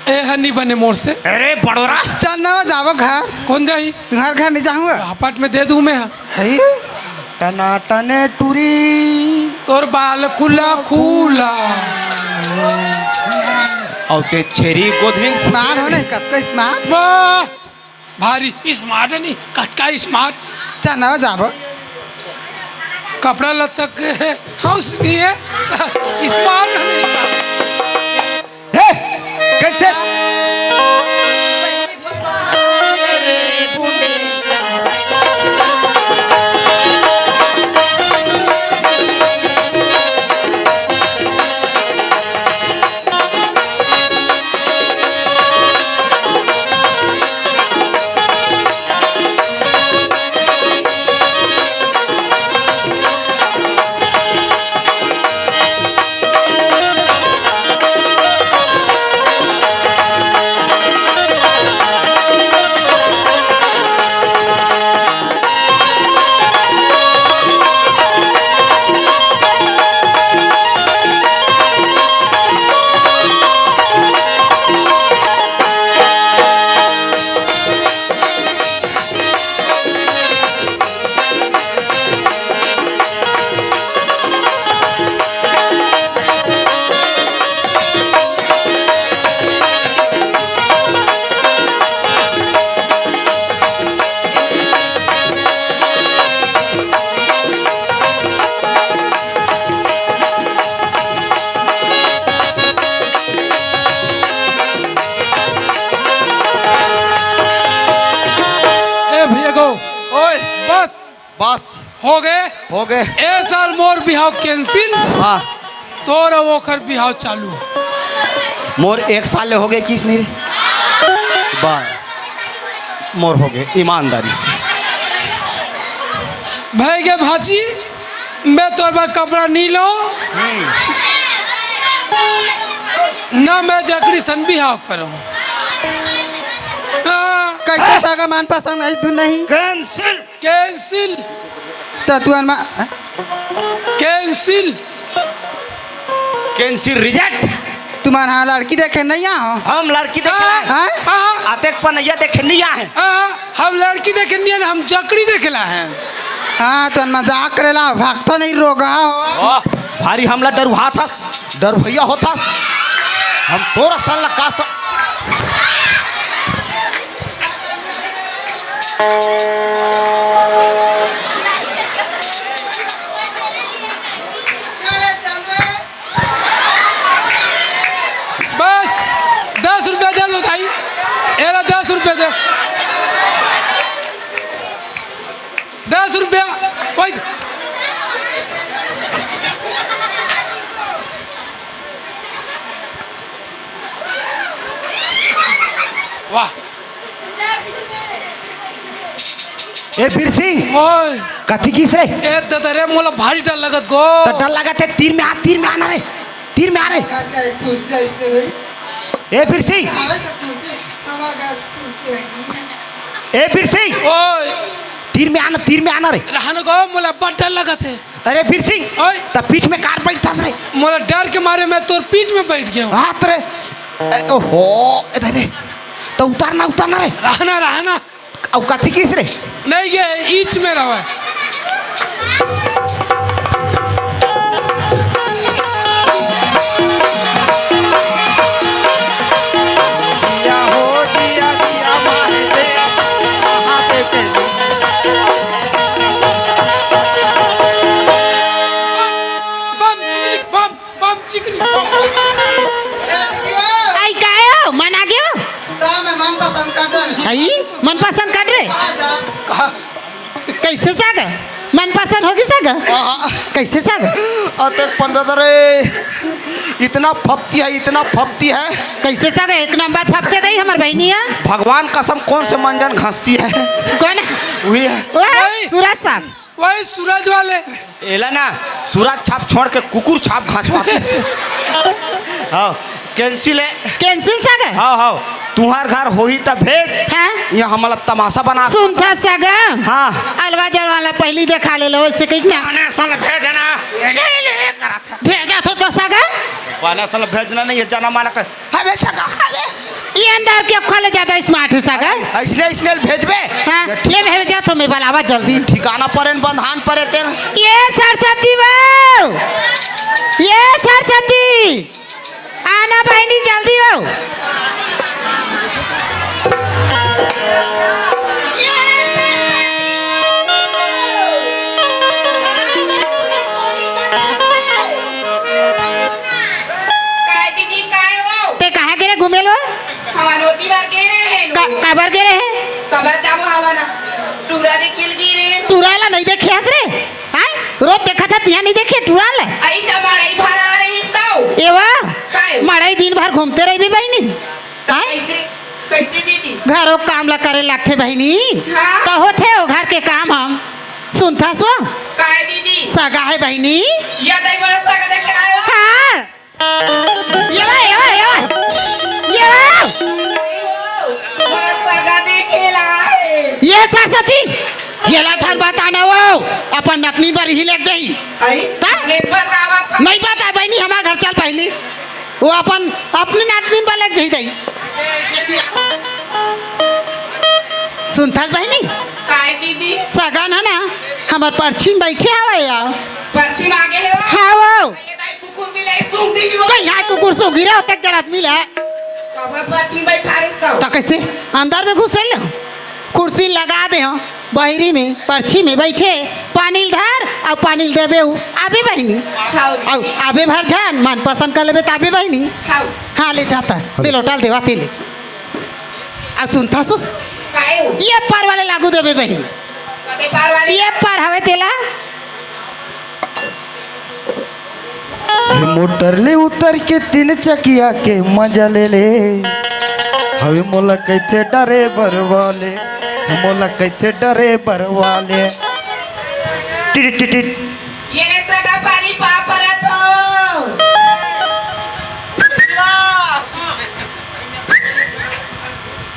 A: ए हनी बने मोर से
B: अरे बड़ोरा
D: चल ना जाओ घर
A: कौन जाई
D: तुम्हारे घर नहीं जाऊंगा
A: हापट में दे दूं मैं
D: है
B: टना टने टूरी
A: तोर बाल खुला खुला
B: और ते छेरी गोदनी
D: स्मार्ट हो नहीं कत स्मार्ट
A: वाह भारी स्मार्ट है नहीं कटका स्मार्ट
D: चल ना जाओ
A: कपड़ा लत्ता के हाउस नहीं है स्मार्ट है नहीं
B: हे कैसे बस
A: हो गए
B: हो गए।
A: ए साल मोर बिहाव कैंसिल
B: हाँ
A: तोर ओखर बिहाव चालू।
B: मोर 1 साल ले हो गए किस नहीं रे बस मोर हो गए ईमानदारी से।
A: भाई के भाजी मैं तोर बाद कपड़ा नहीं लो ना मैं जकड़ी सन बिहाव करूँ।
D: कैसे सागा मन पसंद आई तू नहीं
B: कैंसिल
A: कैंसिल
D: तो तू अनमा
A: कैंसिल
B: कैंसिल रिजेक्ट।
D: तुम्हारा हाँ लड़की देखे नहीं हो
B: हम लड़की देखला है
D: हाँ
B: आते पनैया देखे नहीं है।
A: हम लड़की देखे नहीं हम जकड़ी देखला है।
D: हाँ तो मजाक करेला भागता नहीं रोगा हो
B: भारी हमला डरुहा था डर भैया होता हम तोरा सन का
A: बस 10 रुपया दे दो भाई एरा 10 रुपया दे 10 रुपया वही वाह
B: ए फिर सिंह
A: ओए
B: कथी किस रे
A: ए ददरे मोला भारी डर लगत गो
B: तो डर लगा थे तीर में आना रे तीर में आ रे। ए फिर सिंह ए फिर सिंह
A: ओए
B: तीर में आना रे।
A: रहने गो मोला बड़ डर लगत है।
B: अरे फिर सिंह
A: ओए
B: त पीठ में कार बैठा रे
A: मोला डर के मारे मैं तोर पीठ में बैठ गया हूँ।
B: हाथ रे ओहो इधर रे तो उतारना रे
A: रहना रहना
B: अब कथी किस रे
A: नहीं गए ईच में रहा
C: आई काय हो मन आ गयो आई मन पसंद कर रे कैसे साग मन पसंद होगी साग कैसे साग
B: अते पंद्रह रे इतना फपती है
C: कैसे साग एक नंबर फपते दई हमर बहनिया
B: भगवान कसम कौन से मंजन घसती है
C: कौन
B: वही है
C: ओए सूरज साहब
A: वही सूरज वाले
B: एला ना सूरज छाप छोड़ के कुकुर छाप घासवाते हाँ कैंसिल है
C: कैंसिल साग
B: हाँ तुम्हार घर हो ही तब भेज
C: हां
B: ये हमारा तमाशा बना
C: सुन था साग
B: हाँ
C: अलवा जर वाला पहली देखा ले लो इससे कहीं क्या
B: बने सल भेजना
C: भेजा तो साग
B: बने सल भेजना नहीं है जना माना कर हमेशा का
C: ये अंदर के खोले ज्यादा स्मार्ट है साग
B: इसने भेजबे
C: हां ले भेजा तो मैं बलावा जल्दी
B: ठिकाना पर बंधान पर तेल
C: ये सरस्वती वाओ ये सरस्वती आना बहनी जल्दी आओ ते कहाँ गिरे घूमे लो काबर गिरे है टूराला नहीं देखे हस रे हाँ रोज देखा था तिया नहीं देखे टूराला ये वाह मड़ाई दिन भर घूमते रही भी बहनी घरों काम ला करे लगते बहनी तो होते हो घर के काम हम सुनता सो सगा है बहनी हाँ ये सरस्वती ये लाछन बताना वो अपन नतनी पर ही लग गई नहीं पता बहनी हमारा घर चल पहले वो अपन अपनी नातनी पर लग गई सुनता बहनी
D: दीदी
C: सगन है ना हमार परछिन बैठे हवे यार
D: पश्चिम आगे ले
C: हाँ वो
D: कुकुर भी ले सूंघ दी
C: कहीं यहाँ कुकुर सो गिरा तक जरा आदमी ले
D: कब पश्चिम बैठा रिश्ता
C: तो कैसे अंदर में घुस ले कुर्सी लगा दे हो बहरी में परछी में बैठे पानी धर और पानी देवे आबे बहनी और आबे भर जान मन पसंद कर लेबे ताबे बहनी हाँ ले जाता ते लोटाल देवा ते ले आ सुनता सुस ये पर वाले लागू देवे बहनी ये पर हवे तेला
B: मोटर ले उतर के 3 चकिया के मजा ले ले हवे मोला कैथे डरे बरवाले मोला कैथे डरे बरवाले टिट टिट टिट
D: ये सगा पानी पापरत हो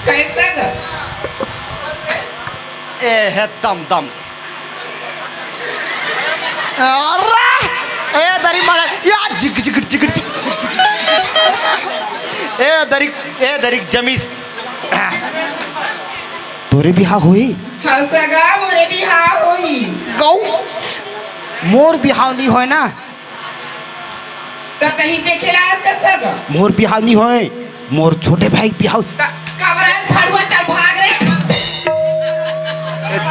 D: कैसा ग
B: ए है दम दम अरे ए दरी मार या जिग जिग जिग जिग ए दरी जमीस तोरे बिहा हुई
D: हाँ सगा मोरे बिहाव होई
B: गौ मोर बिहाव नहीं होय ना
D: तो कहीं देखेला आज का सगा
B: मोर बिहाव नहीं होय मोर छोटे भाई बिहाव
D: काबर फड़ुआ चल भाग रे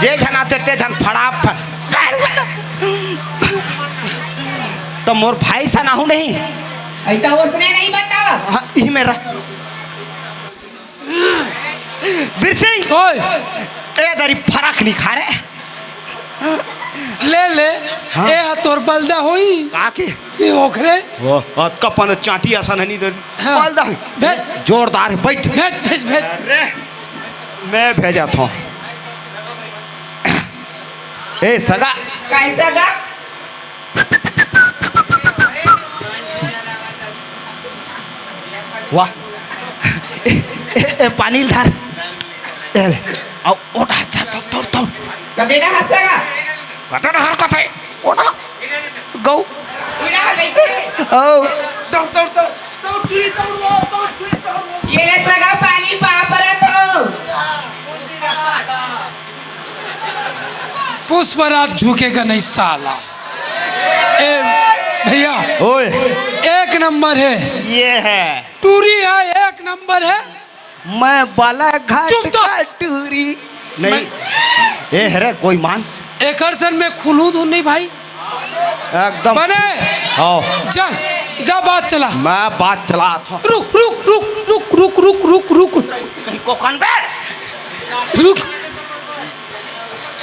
B: जे झनाते ते झन फड़ाप तो मोर भाई सा ना हूं नहीं
D: ऐसा उसने नहीं बतावा
B: हाँ, ई मेरा बिरसी
A: ओए
B: ए दरी फरक नहीं खा रे
A: ले ले
B: हाँ।
A: ए तोर बलदा होई
B: का के
A: ये ओखरे
B: वो कपन चाटी आसान नहीं दे
A: हाँ।
B: बोल दा
A: भेज
B: जोरदार है बैठ
A: भेज भेज भेज
B: अरे मैं भेजा था ए सगा
D: कैसा गा
B: वाह ए पानी धार ए आओ ओटा जा तो तो
D: कदेड़ा हंसगा
B: कतन हर कथे ओटा गौ
D: उड़ा नहीं थे
B: ओ
D: ये सगा पानी पापरत हो
A: पुष्पराज झुकेगा नहीं साला ए भैया
B: ओए
A: एक नंबर है
B: ये है
A: टूरी है एक नंबर है
B: मैं बाला घाट
A: चुप तो।
B: का टूरी नहीं ए हरे कोई मान
A: एकरसन में खुलूद हूँ नहीं भाई
B: एकदम
A: बने
B: आओ
A: चल जा बात चला
B: मैं बात चला था
A: रुक रुक रुक रुक रुक रुक रुक रुक
B: कहीं को कान बैठ
A: रुक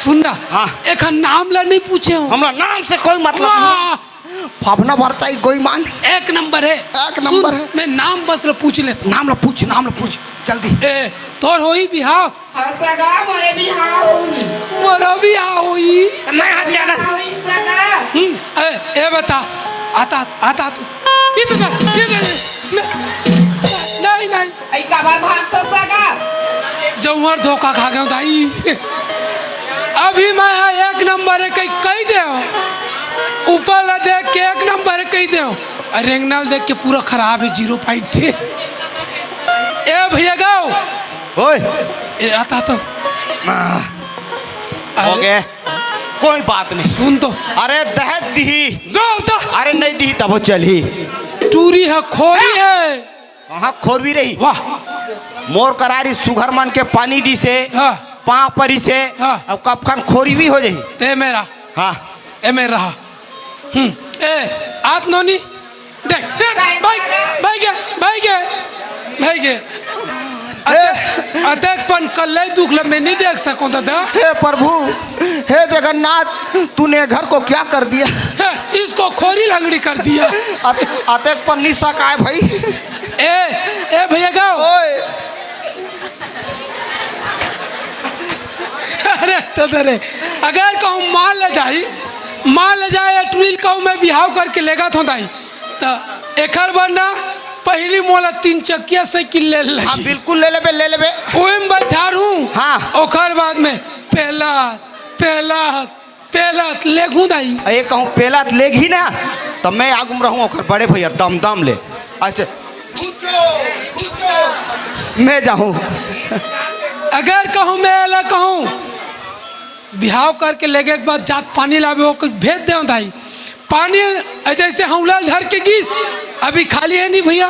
A: सुनना
B: हाँ।
A: एक नाम ला नहीं पूछे हो
B: हमरा नाम से कोई मतलब नहीं फाफना भरता ही कोई मान
A: एक नंबर है
B: एक नंबर
A: सुन,
B: है।
A: मैं नाम बस ला पूछ लेता
B: नाम ला पूछ जल्दी
A: ए तोर होई बिहाव
D: हंसगा मोरे बिहाव होई
A: मोरा बिहाव होई
B: मैं हाथ जाना
D: होई सगा
A: ए बता आता आता तू इधर नहीं नहीं
D: ऐ काबर भाग तो सगा
A: जौहर धोखा खा गया दाई अभी मैं एक नंबर है कहीं कही दे ऊपर ला देख के एक नंबर है कही दे रेंगनाल देख के पूरा खराब है 0 पॉइंट ए भैया गाओ
B: ओए
A: ए आता तो
B: हो गए कोई बात नहीं
A: सुन तो
B: अरे दहत दी
A: दो तो
B: अरे नहीं दी तब वो चली
A: टूरी है खोरी है
B: कहाँ खोर भी रही
A: वाह
B: मोर करारी सुघर मन के पानी दी से
A: हाँ
B: पाँव परी से
A: हाँ।
B: अब कब खान खोरी भी हो जाही
A: ए मेरा
B: हाँ
A: ए मेरा रहा ए आत नोनी देख भाई गे अतक कल दुख ल मैं नहीं देख सकूं दादा
B: हे प्रभु हे जगन्नाथ तूने घर को क्या कर दिया
A: इसको खोरी लंगड़ी कर दिया
B: अतक पर निशा का है भाई
A: ए भैया गाओ
B: ओए
A: अरे तो दरे अगर कहूँ मान ले जाए टूरिल कहूँ मैं बिहाव करके लेगा तो दाई तो एकर बनना पहली मोला 3 चकिया साइकिल ले ले
B: हाँ बिल्कुल ले लेबे
A: ओए में बैठा रहूं
B: हाँ।
A: ओकर बाद में पहला लेगू दाई
B: ये कहूँ पेला लेगी ना तब मैं आगुम रहूँ ओकर बड़े भैया दम ले ऐसे मैं जाऊँ
A: अगर कहूँ मैं अला कहूँ बिहाव करके लेगे के बाद जात पानी लावे वो भेज दे दाई पानी जैसे हौला धर के गीस अभी खाली है नहीं भैया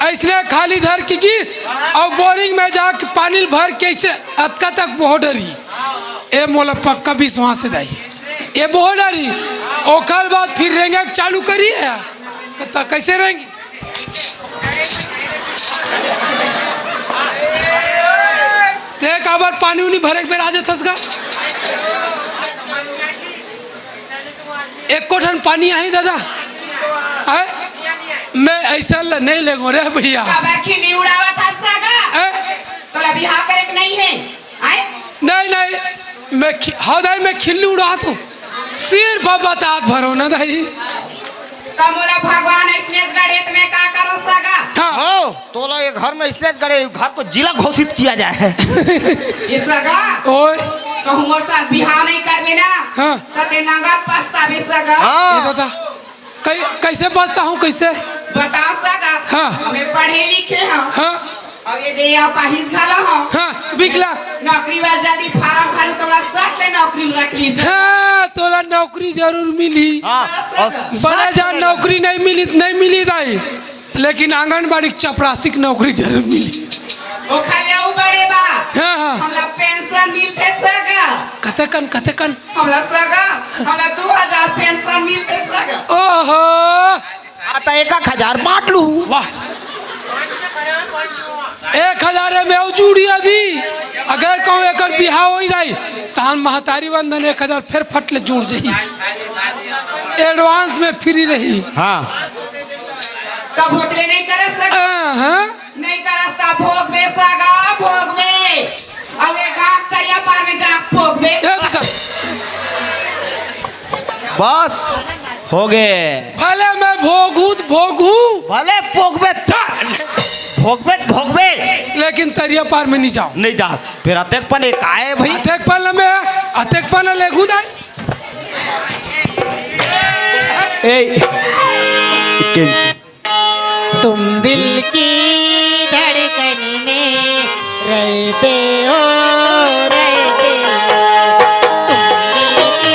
A: इसलिए खाली धर के गीस और बोरिंग में जाके पानी भर के ऐसे अतका तक बॉर्डरी ए मोला पक्का विश्वास से दाई ये बॉर्डरी ओकर बाद फिर रेंगे चालू करी है तो कैसे रहेंगी देख आबार पानी उनी भरे के बेर आ जाता एक कोठन पानी आई दादा आए मैं ऐसा नहीं लेगो रे भैया
D: कबर खिल्ली उड़ावा था सगा
A: आए?
D: तोला बिहाव करे के नहीं है आए
A: नहीं नहीं मैं हाँ दाई मैं खिल्ली उड़ा दूँ सिर्फ बता भरो ना दाई
D: कमोला भगवान इसने गड़े तुम्हें का करो सगा
A: हाँ
B: हो तोला ये घर में इसलिए करे घर को जिला घोषित किया जाए
D: ये सगा
A: ओए
D: कहूँ साथ बिहाव नहीं करवे ना
A: हाँ।
D: तते नंगा पछतावे सगा
A: ये दादा कैसे बचता हूँ कैसे
D: बताओ सगा
A: हाँ।
D: हमें पढ़े लिखे हैं
A: हाँ
D: और ये दे आप पाहिस घालो हो
A: हाँ बिकला
D: नौकरी बस जल्दी फार्म भरू तोला सट ले नौकरी रख ली से
A: हाँ तोला नौकरी जरूर मिली बड़ा जान नौकरी नहीं मिली दाई लेकिन आंगनबाड़ी चपरासी की नौकरी जरूर मिली
D: ओ खले बड़े बा
A: हाँ हाँ
D: हमरा पेंशन मिलते सगा
A: कते कन
D: हमरा सगा हमरा 2000 पेंशन मिलते सगा
A: ओहो
B: आता 1000 बांट लू
A: वाह 1000 में जुड़ी अभी अगर कहूँ एक बिहाव हो जाए तहन महतारी बंधन 1000 फिर फटले जुड़ जाई एडवांस में फ्री रही
B: हाँ
D: तब भोजले नहीं करे सगा
A: हाँ
D: नहीं करस्ता भोग बे सगा भोग बे अब एक गांव तरिया पार में जा भोग बे
B: बस हो गए
A: भले मैं भोगू
B: भले भोगबे
A: लेकिन तरिया पार में नहीं जाओ
B: नहीं जा फिर अतेक पन एक आए भाई
A: अतेक पल लेगू दाई
C: तुम दिल की धड़कन में रहते हो रहते हो तुम दिल की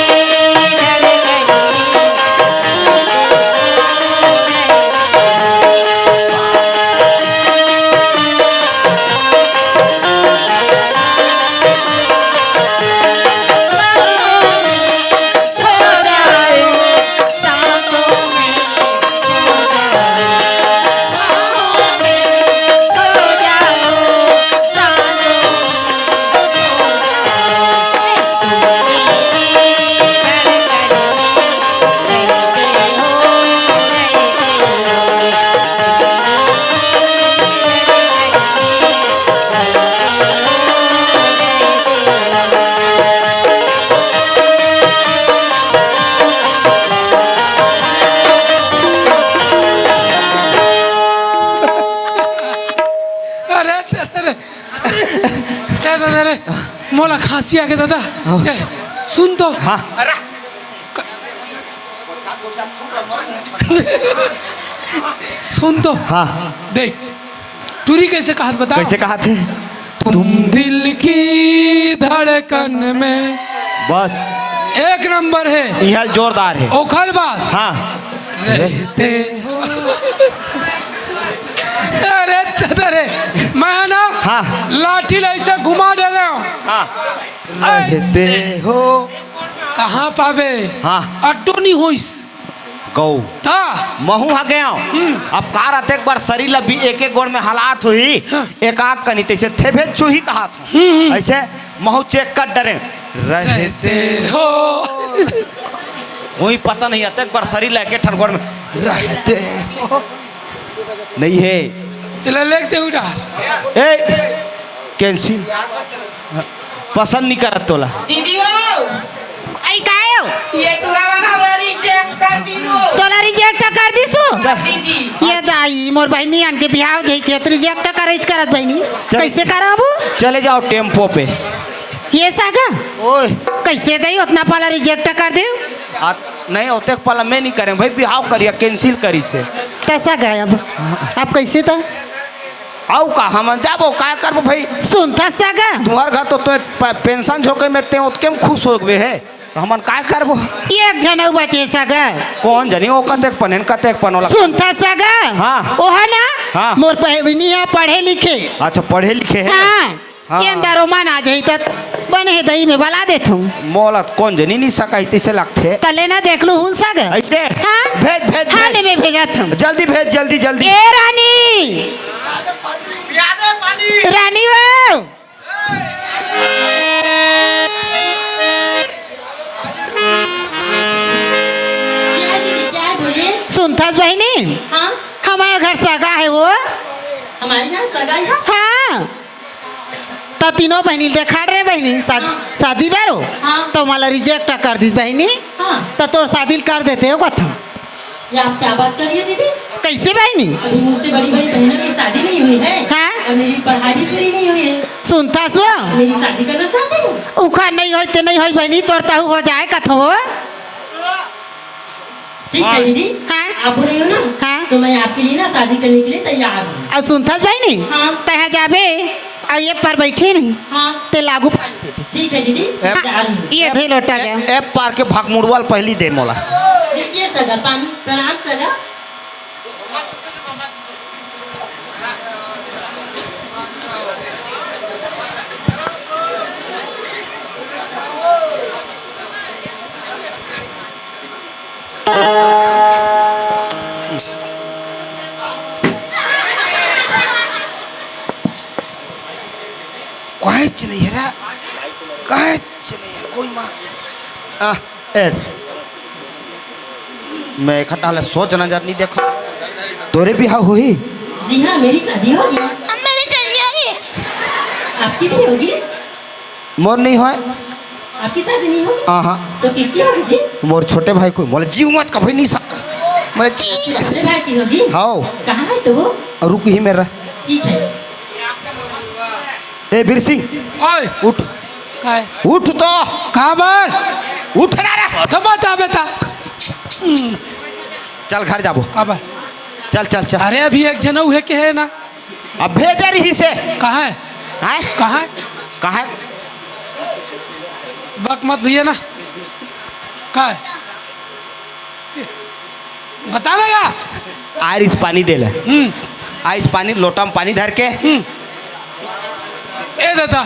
C: धड़कन
A: अरे मोला खांसी आ गया दादा सुन तो
B: हाँ
A: सुन तो
B: हाँ
A: देख टूरी कैसे कहा बता
B: कैसे कहा थे
A: तुम दिल की धड़कन में
B: बस
A: एक नंबर है
B: यह जोरदार है
A: ओखल बात
B: हाँ
A: रहते अरे मैं ना
B: हाँ।
A: लाठी ऐसे घुमा दे रहा हूँ
B: हाँ रहते हो
A: कहाँ पावे
B: हाँ
A: अड्डो नहीं हो इस
B: गौ
A: था
B: महू हा गया अब कार आते एक बार शरीर लबी एक गोड़ में हालात हुई एक आग कनी तैसे थे भेज चू ही कहा था ऐसे महू चेक कर डरे रहते
A: हो
B: वही पता नहीं आता एक बार शरीर लेके ठनगोड़ में रहते हो नहीं है
A: लेते उड़ा
B: ए कैंसिल पसंद नहीं करत तोला
D: दीदी हो
C: आई काय हो
D: ये टुरावन हमें रिजेक्ट कर दिनो
C: तोला रिजेक्ट कर दिसु
D: दीदी
C: ये दाई मोर बहनी आन के बिहाव जई के तो रिजेक्ट करैज करत बहनी कैसे कराबू
B: चले जाओ टेम्पो पे
C: ये सागा
B: ओए
C: कैसे दई उतना पाला रिजेक्ट कर दे
B: नहीं होते पहला मैं नहीं करें भाई बिहाव करिए कैंसिल करी से
C: कैसा गए अब कैसे था
B: आओ का हम जाबो का करबो भाई
C: सुन था सागा
B: तुम्हार घर तो पेंशन झोके में ते उतके में खुश हो गए है तो हमन का करबो
C: एक जनऊ बचे सागा
B: कौन जनी ओ कतेक पनेन कतेक पनोला
C: सुन था सागा
B: हाँ।
C: ओहा ना
B: हाँ।
C: मोर बहनी है पढ़े लिखे
B: अच्छा पढ़े लिखे है
C: हाँ
B: हाँ।
C: ये अंदर मान आ जाई त बने है दही में बला देथू
B: मोलत कौन जनी नहीं सकाई तिसे लगथे
C: तले ना देख लू हुन सागा
B: ऐसे
C: हाँ
B: भेज भेज
C: हाँ
B: भेज।
C: में भेजा था
B: जल्दी भेज जल्दी जल्दी
C: ए रानी रानी वो
D: हमारी यहाँ सगाई है।
C: हाँ तो तीनों बहनी देखा रे बहनी शादी बेरो
D: हाँ।
C: तो मला रिजेक्ट कर दी बहनी
D: हाँ।
C: तो तोर शादी कर देते हो कथा
D: ये आप क्या बात कर रही है दीदी?
C: कैसे बहनी
D: अभी मुझसे बड़ी बड़ी बहनों की शादी नहीं हुई है।
C: हाँ।
D: और मेरी पढ़ाई भी पूरी नहीं हुई है।
C: सुनता सो
D: मेरी शादी करना चाहती हूँ।
C: उखा नहीं होई ते नहीं होई बहनी तोर ताहू हो जाए कथो
D: ठीक है दीदी।
C: हाँ।
D: आप बोल रही हो ना।
C: हाँ।
D: तो मैं आपके लिए ना शादी करने के लिए तैयार हूँ।
C: और सुनथस बहनी
D: हाँ।
C: तह जाबे और ये पर बैठे नहीं
D: हाँ।
C: ते लागू पानी दे दे।
D: ठीक है दीदी। मैं तैयार हूँ।
C: ये दे लोटा जा
B: ए पार के भाग मुड़वाल पहली दे मोला।
D: लीजिए सगा पानी। प्रणाम सगा।
B: काहे नहीं है रे, काहे नहीं है कोई माँ ए मैं इकट्ठा ले सोच नजर नहीं देखो तोरे बिहार हुई
D: जी हाँ मेरी शादी होगी।
C: मेरी करिया है
D: आपकी भी होगी।
B: मोर नहीं है।
D: आपकी शादी नहीं होगी।
B: हाँ
D: तो किसकी होगी जी?
B: मोर छोटे भाई को बोले जीव मत कभी नहीं सा मैं
D: छोटे भाई की होगी।
B: हाँ
D: कहाँ है तो वो?
B: रुक ही मेरा।
D: ठीक है।
B: ए वीर सिंह
A: ओए
B: उठ
A: काय
B: उठ तो
A: कहाँ बार
B: उठ ना रे
A: तो बता बेटा
B: चल घर जाबो
A: कहाँ बार
B: चल चल चल
A: अरे अभी एक जनऊ है के है ना
B: अब भेज रही से
A: कहाँ है
B: हैं
A: कहाँ है
B: कहाँ
A: बक मत भैया ना कहाँ है बता ना यार
B: आइरिस पानी दे ले आइस पानी लोटा में पानी धर के
A: ए दादा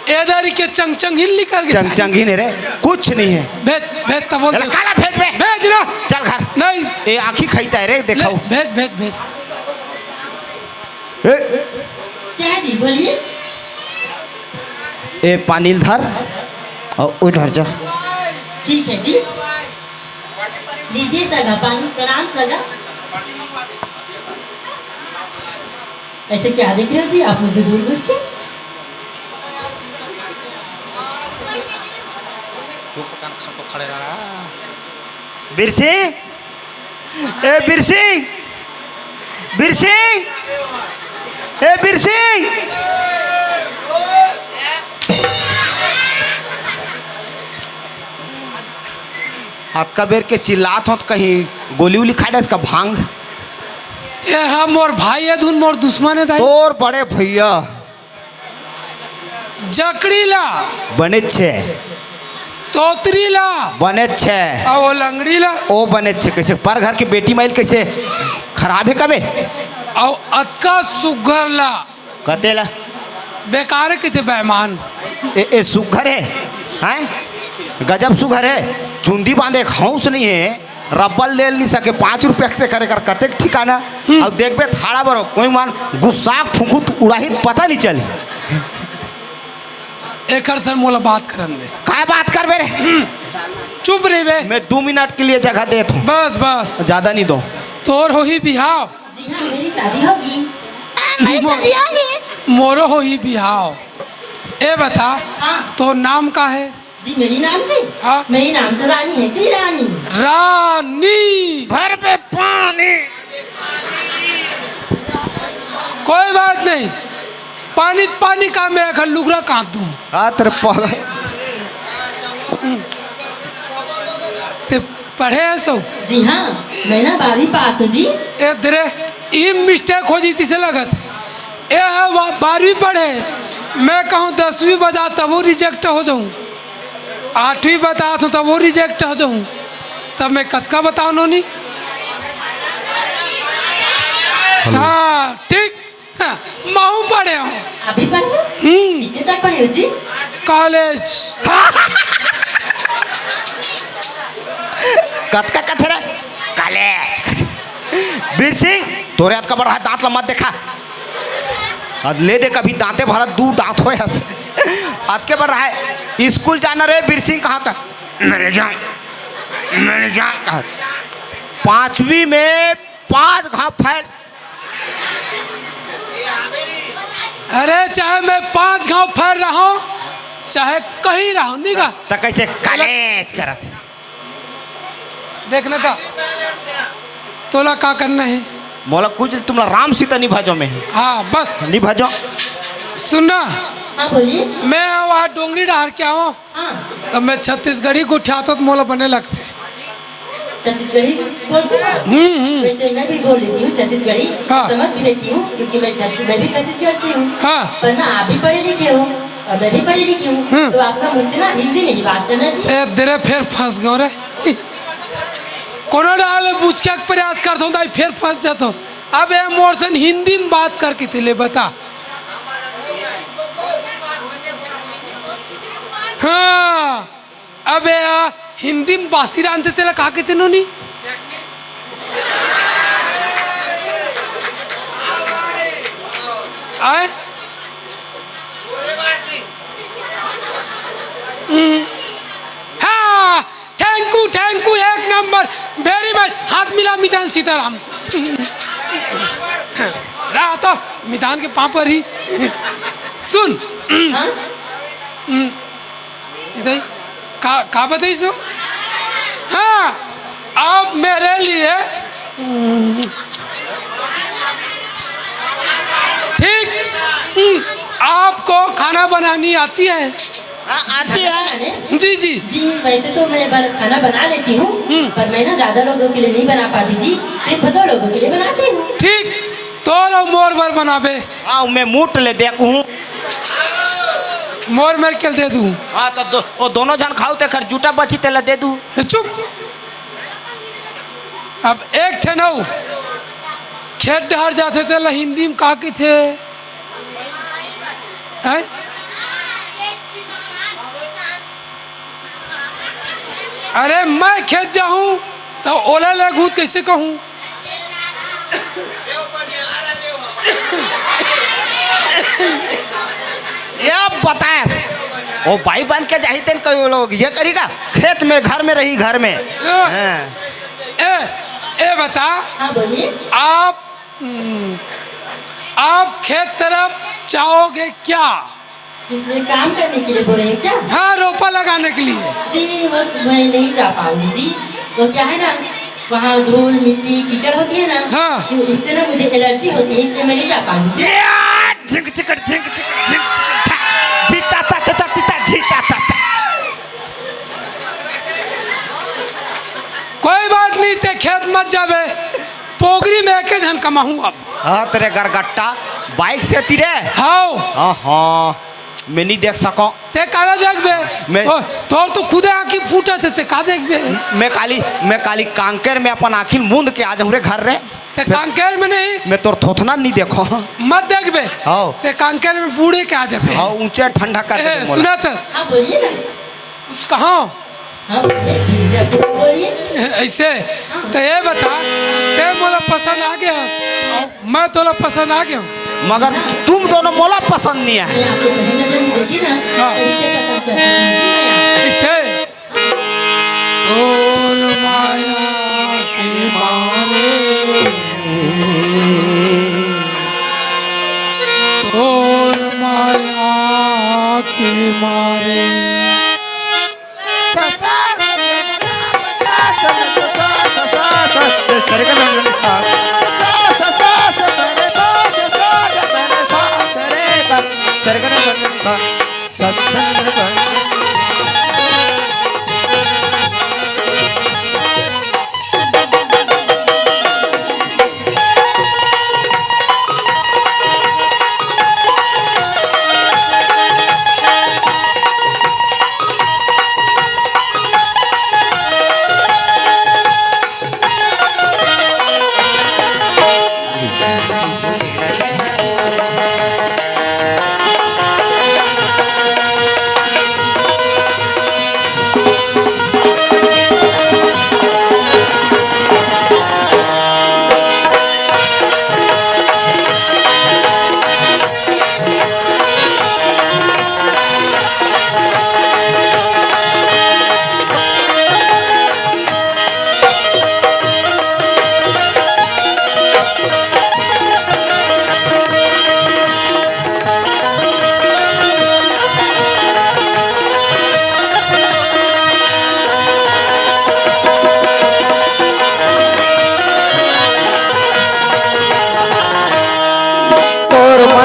A: एदारी के चंग चंग हिल निकल गया
B: चंग ही नहीं रे कुछ नहीं है
A: भेज भेज तब बोल
B: चल काला भेज बे
A: भेज ना
B: चल घर
A: नहीं
B: ए आँखी खाईता है रे
A: ले,
B: देखो
A: भेज भेज भेज
B: ए,
D: क्या है जी बोलिए।
B: ए पानी धर और उधर जा
D: ठीक है जी। लीजिए सगा पानी। प्रणाम सगा। ऐसे क्या देख रहे हो जी आप मुझे घूर घूर के?
B: खड़े रहा वीर सिंह ए वीर सिंह वीर सिंह ए वीर सिंह हाथ का बेर के चिल्लात हो तो कहीं गोली उली खा इसका भांग
A: ये हम और भाई है धुन मोर दुश्मन है दाई
B: तोर बड़े भैया
A: जकड़ीला
B: बने छे
A: तोतरीला
B: बने छे
A: और वो लंगड़ीला
B: ओ बने छे कैसे पर घर की बेटी माइल कैसे खराब है कबे
A: और अतका सुगरला
B: कतेला
A: बेकार किते बेमान
B: ए सुघर है हैं गजब सुघर है चुंदी बांधे हौस नहीं है रब्बल ले नहीं सके 5 रुपये से करे कर कतेक ठिकाना अब देखबे थाड़ा बरो कोई मान गुस्सा फुकुत उड़ाही पता नहीं चली
A: एक सर मोला बात करन दे
B: काय बात कर बेरे
A: चुप रही बे
B: मैं 2 मिनट के लिए जगह देता हूँ
A: बस बस
B: ज्यादा नहीं दो
A: तोर हो ही बिहाव
D: जी हाँ मेरी शादी होगी।
A: मोरो हो ही बिहाव ए बता
D: हाँ।
A: तो नाम का है
D: जी मेरी नाम जी।
A: हाँ।
D: मेरी नाम तो रानी है जी रानी।
A: रानी
B: भर पे पानी
A: कोई बात नहीं पानी पानी का मैं खल लुगरा काट दूं
B: तेरे पागल
A: ते पढ़े हैं सब
D: जी हाँ मैं ना 12वीं पास हूँ जी।
A: ए दरे ये मिस्टेक हो जीती से लगत ए है 12वीं पढ़े मैं कहूँ 10वीं बता तब वो रिजेक्ट हो जाऊँ 8वीं बता तो तब वो रिजेक्ट हो जाऊँ तब मैं कतका बताऊँ नोनी हाँ ठीक हाँ, माहू पढ़े हूँ
D: अभी पढ़े हो? कितने तक पढ़े हो जी?
A: कॉलेज
B: कतका कथेरा कॉलेज वीर सिंह तोरे हाथ का बड़ा है दांत मत देखा आज ले दे कभी दांते भरा 2 दांत हो हाथ के बढ़ रहा है स्कूल जाना रे वीर सिंह कहाँ तक मैंने जा कहा 5वीं में 5 घाव फैल
A: अरे चाहे मैं 5 गांव फैल रहा हूँ, चाहे कहीं रहा हूँ, नहीं का
B: तो कैसे कलेज करत
A: देखना था तोला का करना है।
B: मोला कुछ तुमला राम सीता निभाजो में है।
A: हाँ बस
B: निभाजो
A: सुनना,
D: हाँ बोलिए।
A: मैं वहाँ डोंगरी डार के आऊँ,
D: हाँ
A: तब मैं छत्तीसगढ़ी को उठाता तो मोला बने लगते।
D: छत्तीसगढ़ी बोलते हो? वैसे मैं भी बोल लेती हूँ छत्तीसगढ़ी,
A: हाँ।
D: समझ भी लेती हूँ क्योंकि मैं भी छत्तीसगढ़ से हूँ।
A: हाँ।
D: पर ना आप भी पढ़े लिखे हो और मैं भी पढ़ी लिखी हूँ, तो आप ना मुझसे ना हिंदी में ही बात करना जी।
A: ए तेरे फिर फंस गयो रे। कोनो डाल पूछ के प्रयास करता हूँ, फिर फंस जाता हूँ। अब ये मोर से हिंदी में बात करके तेले बता। हाँ अब हिंदी में बासी रानते तेला कहा कहते नोनी? आए हाँ थैंक यू एक नंबर वेरी मच। हाथ मिला मितान सीताराम। रहा तो मितान के पापड़ ही सुन। इधर का बताई सो। हाँ आप मेरे लिए ठीक आपको खाना बनानी आती है?
D: आती है
A: जी जी
D: जी। वैसे तो मैं खाना बना लेती हूँ, पर मैं ना ज्यादा लोगों के लिए नहीं बना पाती जी, सिर्फ 2 लोगों के लिए बनाती हूँ।
A: ठीक तो मोर भर बनाबे।
B: हाँ मैं मूट ले देखूँ।
A: मोर मेरे के दे दूँ।
B: हाँ तो वो दोनों जन खाओ ते खर जूटा बची तेला दे दूँ।
A: चुप। अब एक थे नौ खेत डहर जाते थे ला हिंदी में का के थे हैं? अरे मैं खेत जाऊं तो ओला लगूत कैसे कहूं?
B: ये बताए वो भाई बन के जाही तेन कई लोग ये करेगा खेत में घर में रही घर में। हाँ।
A: ए बता
D: हाँ बोलिए।
A: आप खेत तरफ जाओगे क्या?
D: इसलिए काम करने के लिए बोल रहे हैं क्या?
A: हाँ रोपा लगाने के लिए।
D: जी वो मैं नहीं जा पाऊंगी जी। वो क्या है ना, वहाँ धूल मिट्टी कीचड़ होती है ना,
A: हाँ।
D: तो उससे ना मुझे एलर्जी होती है, इसलिए मैं नहीं जा पाऊंगी जी।
A: कोई बात नहीं ते खेत मत जावे, पोगरी में एक जन कमाऊँ अब।
B: हाँ तेरे गरगट्टा बाइक से तीरे।
A: हाँ
B: हाँ मैं नहीं देख सको।
A: ते काला देख बे
B: मैं-
A: तो खुदे आँखी फूटा ते का देख बे।
B: मैं काली कांकेर में अपन आखिर मूंद के आज हमरे घर रे।
A: ते कांकेर में नहीं
B: मैं तोर थोथना नहीं देखो।
A: मत देख बे।
B: हाँ।
A: ते कांकेर में बूढ़े के आ जाबे।
B: हाँ ऊंचे ठंडा कर दे मोला।
A: सुना था
D: हाँ बोलिए ना।
A: कुछ कहाँ
D: हाँ बोलिए, बीच जब बोलिए।
A: ऐसे तो ये बता ते मोला पसंद आ गया, मैं तोला पसंद आ गया।
B: मगर तुम दोनों मोला पसंद नहीं है।
D: मैं आपको कहीं नजर नहीं देखी ना,
A: हाँ।
D: तभी से पसंद करती हूँ जी मैं आपको।
A: ऐसे तोर माया के मारे, तोर माया के मारे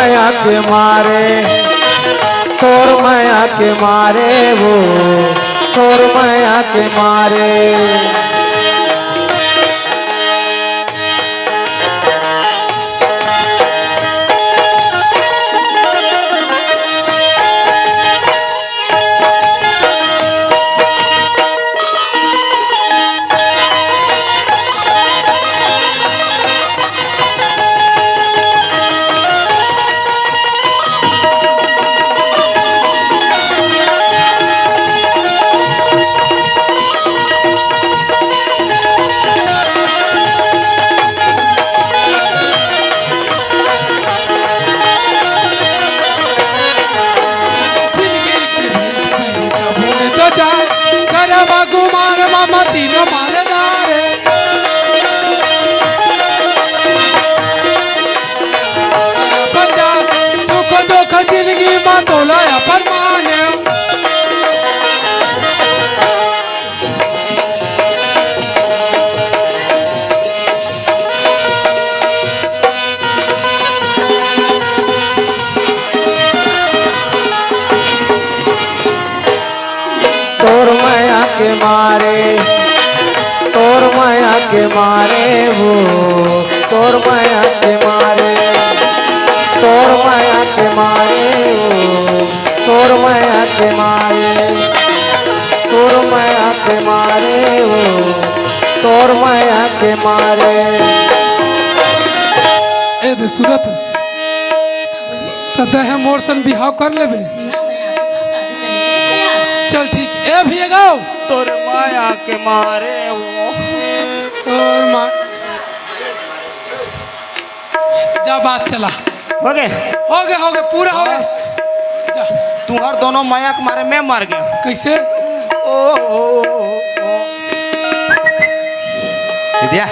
E: माया के मारे, तोर माया के मारे वो, तोर माया के मारे।
A: तो जाए करवा गुमान मामा तीनों मालदारे बचा सुख दुख जिंदगी में तोला अपन माने
E: तोर माया के मारे, तोर माया के मारे वो, तोर माया के मारे, तोर माया के मारे वो, तोर माया के मारे, तोर माया के मारे वो, तोर माया के मारे।
A: ए दे सूरत तते है मोर सन बिहाव कर लेबे चल ठीक ए भी गाओ
B: तोर माया के मारे वो।
A: और माँ जा बात चला
B: हो गए
A: हो गए पूरा हो गया जा
B: तू हर दोनों माया के मारे मैं मर गया।
A: कैसे
B: विद्या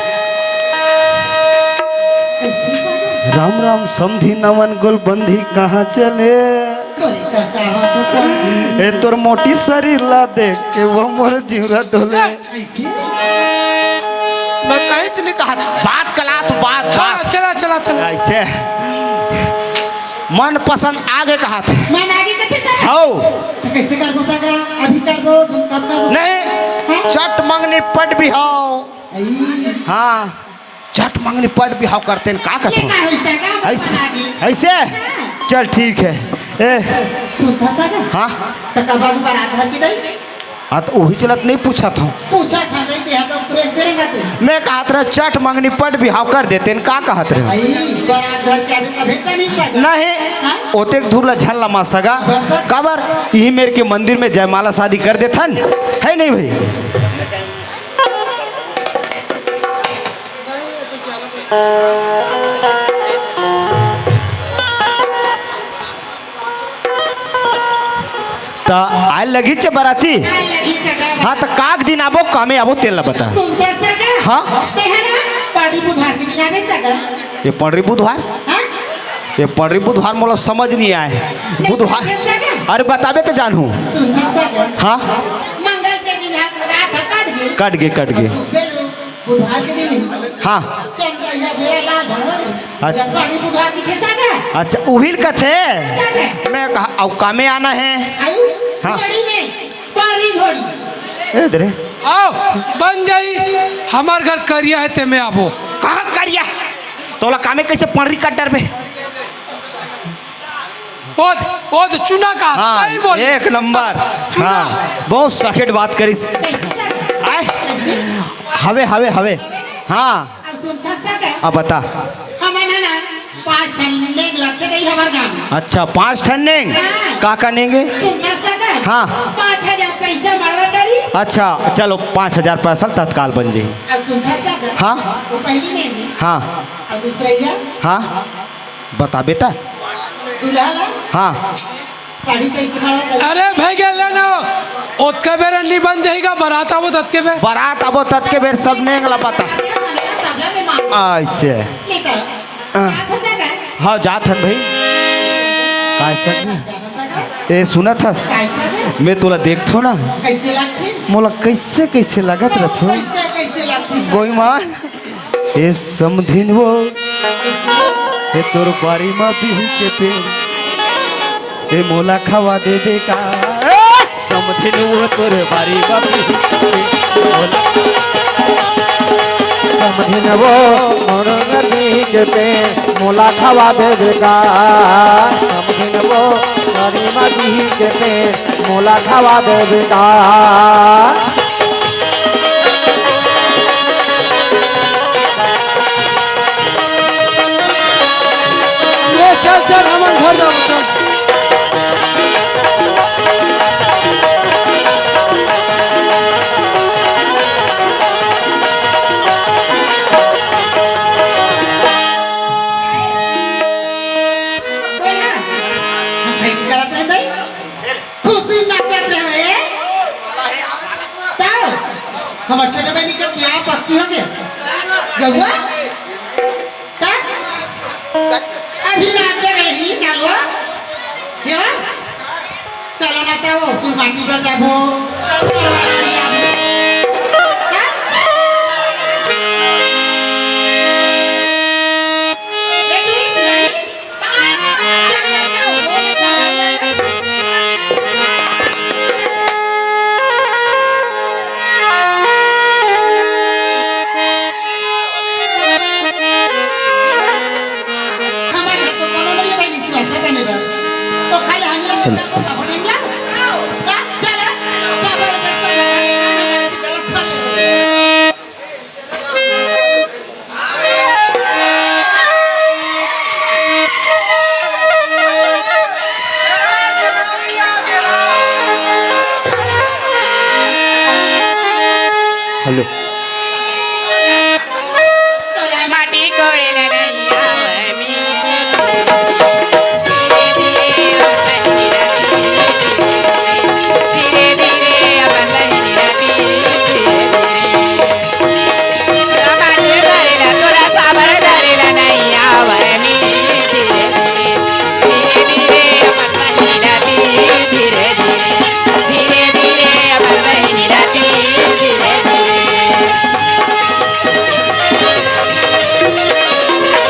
B: राम राम समधी नवन गुलबंदी कहाँ चले ए तोर मोटी शरीर ला देख के वो मोर जीरा डोले। मैं कहीं नहीं कहा बात कला तो बात
A: हाँ, चला चला चला
B: ऐसे मन पसंद आगे कहा थे
C: मैं आगे कथे सका
B: हो
C: कैसे कर सका अभी कर दो तुम कब कर
B: नहीं चट मंगनी पट भी हो हाँ चट मंगनी पट भी हो करते हैं का
C: ये का
B: कहते
C: होइसे का
B: ऐसे ऐसे चल ठीक है ए
C: सुनता सका
B: हाँ
C: तो कब अभी बारात घर की दई
B: हाँ तो वही चलत नहीं पूछा था
C: पूछा था नहीं दिया तो पूरे देंगे तेरे
B: मैं कहत रहे चट मंगनी पट भी हाव कर देते हैं का कहत रहे
C: भाई बारात घर के अभी कभी का नहीं सका
B: नहीं ओतेक दूर ला झल्ला मा सगा काबर यही मेरे के मंदिर में जयमाला शादी कर देथन है नहीं भाई तो आए लगी चे बराती
C: लगी सका
B: हाँ तो काक दिन आबो कामे आबो तेल ला बता
C: सुनता सका
B: हाँ।
C: ते है ना पार्टी बुधार के दिन आने सका
B: ये पंडरी बुधवार
C: हां
B: ये पंडरी बुधवार मोला समझ नहीं आए बुधवार अरे बताबे तो जानू
C: सुनता सका
B: हाँ
C: मंगल के दिन रात काट गए
B: कट गए
C: बुधार के दिन
B: हाँ
C: चंद्र या मेरा लाल भगवान
B: अच्छा।
C: पार्टी बुधार की कैसा का
B: अच्छा उहिल का थे मैं कहा अब कामे आना है
C: आयु
B: हाँ।
C: घोड़ी में पारी घोड़ी
B: ए दरे
A: आओ बन जाई हमार घर करिया है ते में आबो
B: कहाँ करिया तोला कामे कैसे पंडरी काट डर में
A: ओ चुना का
B: हाँ
A: सही बोल
B: एक नंबर हाँ बहुत सकेट बात करी आए हवे हवे हवे हाँ
C: अब सुनता सका
B: अब बता
C: हमें ना 5 ठन लेग लगे गई हमारे गांव में
B: अच्छा 5 ठन्नेंगे का करेंगे
C: सुनता सका
B: हाँ।
C: 5000 पैसा मरवा तारी
B: अच्छा चलो 5000 पैसा तत्काल बन जाए
C: अब सुनता सका
B: हाँ।
C: वो पहली नहीं दी
B: हाँ
C: और दूसरा ये
B: हाँ बता बेटा
C: दूल्हा ला
B: हाँ
C: साड़ी पहन के मरवा तारी
A: अरे भाई गए लेना ओतके बेर नहीं बन जाएगा बारात आबो ततके बेर
B: बारात अब तत के बेर सब ने गला पता
C: सबला में मार
B: ऐसे
C: लेकर क्या था सका
B: हाँ जात हन भाई कैसा
C: जाना सका
B: ए सुना था
C: कैसा
B: मैं तोला देखथो ना
C: कैसे लगती
B: मोला कैसे कैसे लगत रहथो
C: कैसे कैसे लगती
B: गोईमान ए समधिन वो ए तोर बारी में बिही के पेड़ ए मोला खवा देबे का समधिन वो तोर बारी में बिही के पेड़ मोला
E: समधिन वो मोर नदी के पेड़ मोला खवा देगा समधिन वो मोरी नदी के पेड़ मोला खवा देगा
A: ले चल चल हमन घर जाओ चल
C: कोई ना हम भाई करत नहीं दई खुशी नाचत रहे ताओ हमर छोटे बहनी के ब्याह पक्की हो गया गौआ तक अभी रात में रहनी चलो हे चलो ना तो तू माटी पर जाबो तो खाली हम लोग को सब नहीं ला चलो सब
E: हेलो
C: माटी कोड़े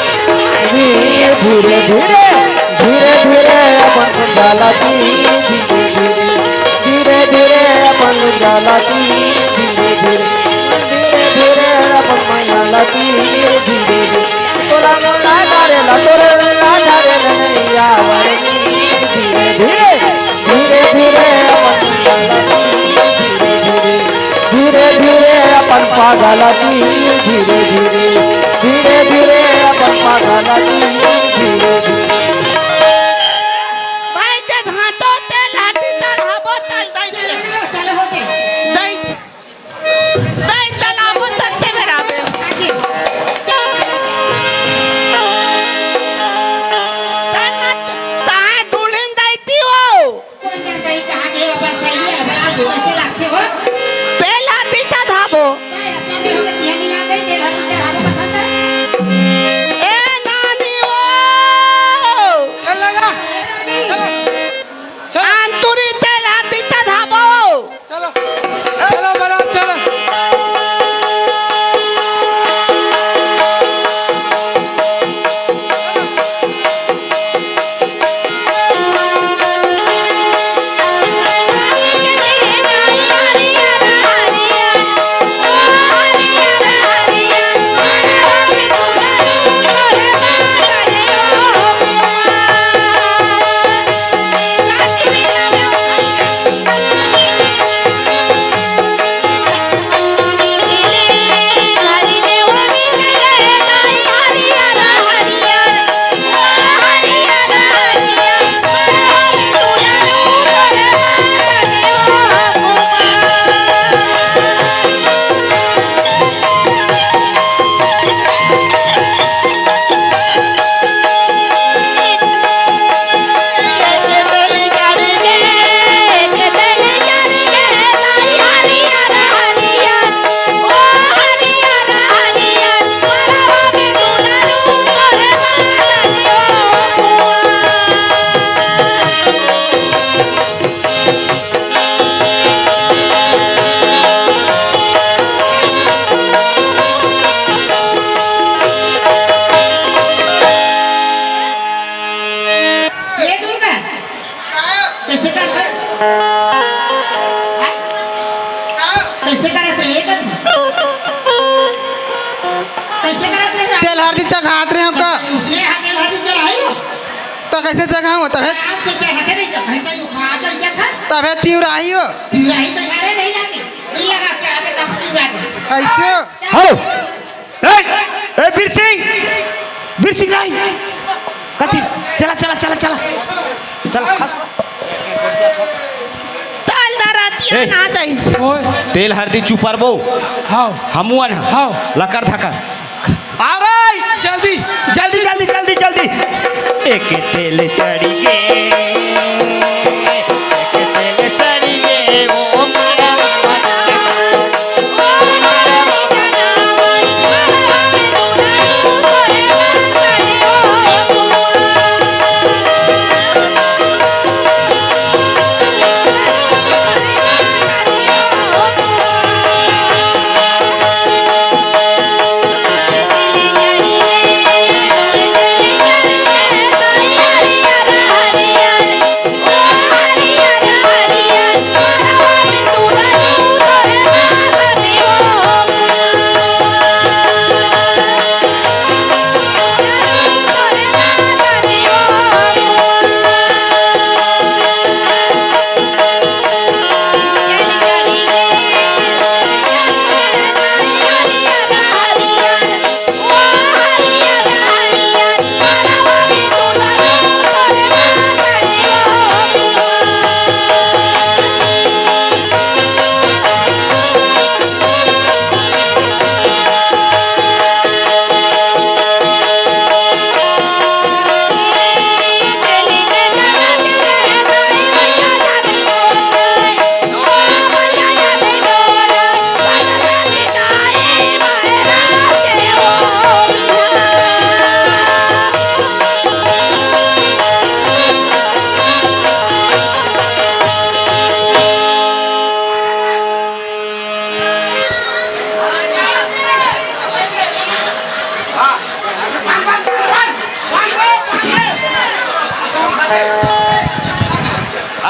E: धीरे धीरे धीरे धीरे अपन जाला धीरे धीरे अपन जाला धीरे धीरे अपन माया धीरे धीरे तोरा मोला डारेला तोरा डारेला नैया वाली धीरे धीरे धीरे धीरे अपन जाला धीरे धीरे अपन पागल धीरे धीरे धीरे धीरे अपन पागल धीरे धीरे
D: भाई ते घाटो ते लाठी तड़ाबो तल दई
C: चलो होते
D: दई दई तलाबो तक से बराबर ताए दुलिन दईती हो
C: कौन जानता है कहाँ गए अपन सही है बड़ा दो ऐसे लगते हो
D: ते लाठी तड़ाबो
C: अपना भी होगा तिया नहीं आते तेल हम चढ़ाने पसंद है
D: ए नानी
C: ये दूर का कैसे करते कैसे करते ये कर कैसे करते
D: तेल हल्दी चखात रहे हम का
C: उसने हाथ हल्दी चढ़ाई हो
D: तो कैसे चखा हो तबे
C: आप से चढ़ाते नहीं तो भैंसा जो खा कर क्या था
D: तबे पिउराही हो
C: पिराई तो घरे नहीं जाके नहीं लगा चढ़ावे तब पिरा के
D: कैसे हो
B: हेलो ए वीर सिंह राय कथी चला चला चला चला चल खस
D: ताल दरातिया
B: ए।
D: ना दई
A: ओए
B: तेल हल्दी चुपरबो
A: हाओ
B: हमुआ ना
A: हाओ
B: लकर धकर आ रे
A: जल्दी
B: जल्दी जल्दी जल्दी जल्दी एक तेल चढ़िए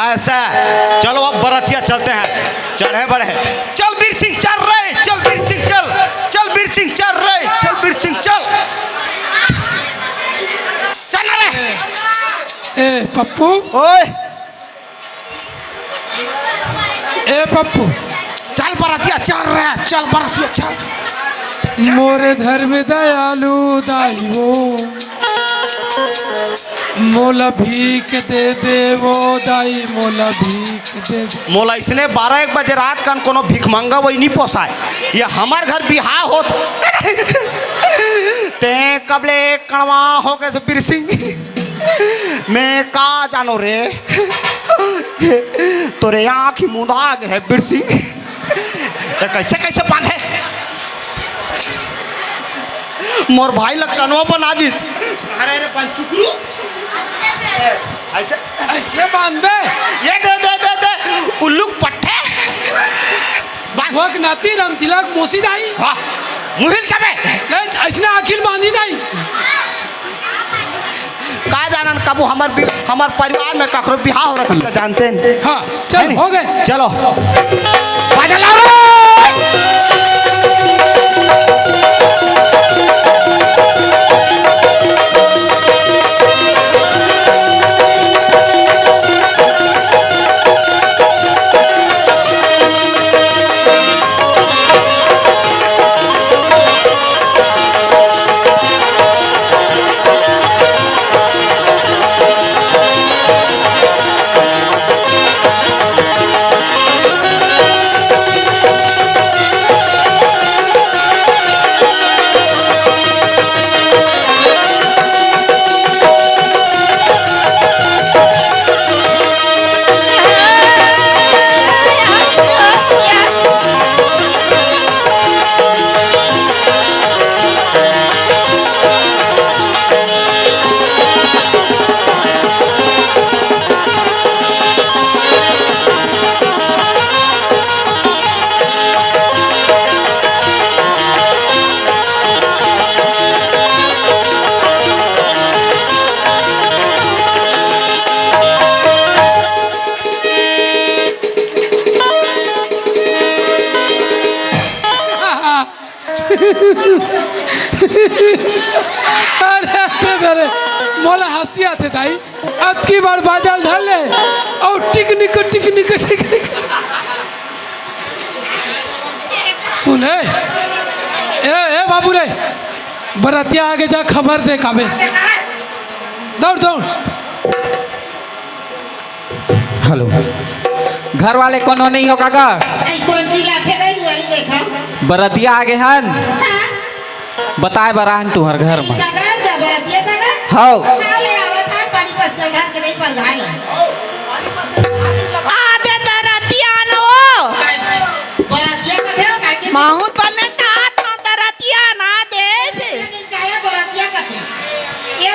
B: ऐसा चलो अब बरातिया चलते हैं चढ़े बढ़े चल वीर सिंह चल रहे चल वीर सिंह चल चल वीर सिंह चल रहे चल वीर सिंह चल चल रे
A: ए पप्पू
B: ओए
A: ए पप्पू
B: चल बरातिया चल रहे चल बरातिया चल
A: मोरे धर्म दयालु दाइयो मोला भीख दे वो दाई मोला भीख दे
B: मोला इसने 12-1 बजे रात का कोनो भीख मांगा वही नहीं पोसाए ये हमार घर बिहार होत ते कबले कणवा हो गए वीर सिंह मैं का जानो रे तोरे आँख ही मुंदा गए है वीर सिंह ये कैसे कैसे बांधे मोर भाई लग कनवा बना दी अरे रे पंचुकरू ऐसे
A: ऐसे बांध बे
B: ये दे उल्लू पट्टे बांध
A: वक नाती राम तिलक मोसी दाई
B: हाँ मुहिल कबे
A: ले ऐसने आखिर बांधी दाई
B: का जानन कबू हमार परिवार में ककरो बिहार हो रहा जानते हैं
A: हाँ चल हो गए
B: चलो बाजा लाओ रे
A: अरे मोला हंसी आते ताई अब की बार बाजल धर ले और टिकनिक टिकनिक टिकनिक सुने ए बाबू रे बरतिया आगे जा खबर दे काबे दौड़ दौड़।
E: हेलो घर वाले कोनो नहीं हो काका
C: आई कौन चिल्ला थे गई दुआरी देखा
E: बरतिया आगे हन बताए बराहन तुहर घर में
C: जगह जबरतिया जगह
E: हो
C: ले आवत है पानी पर से घर के नहीं पर घाल
D: आधे दरतिया नो
C: बरतिया का थे काहे के
D: माहूत बनने का दरतिया ना दे
C: काया बरतिया का थे ये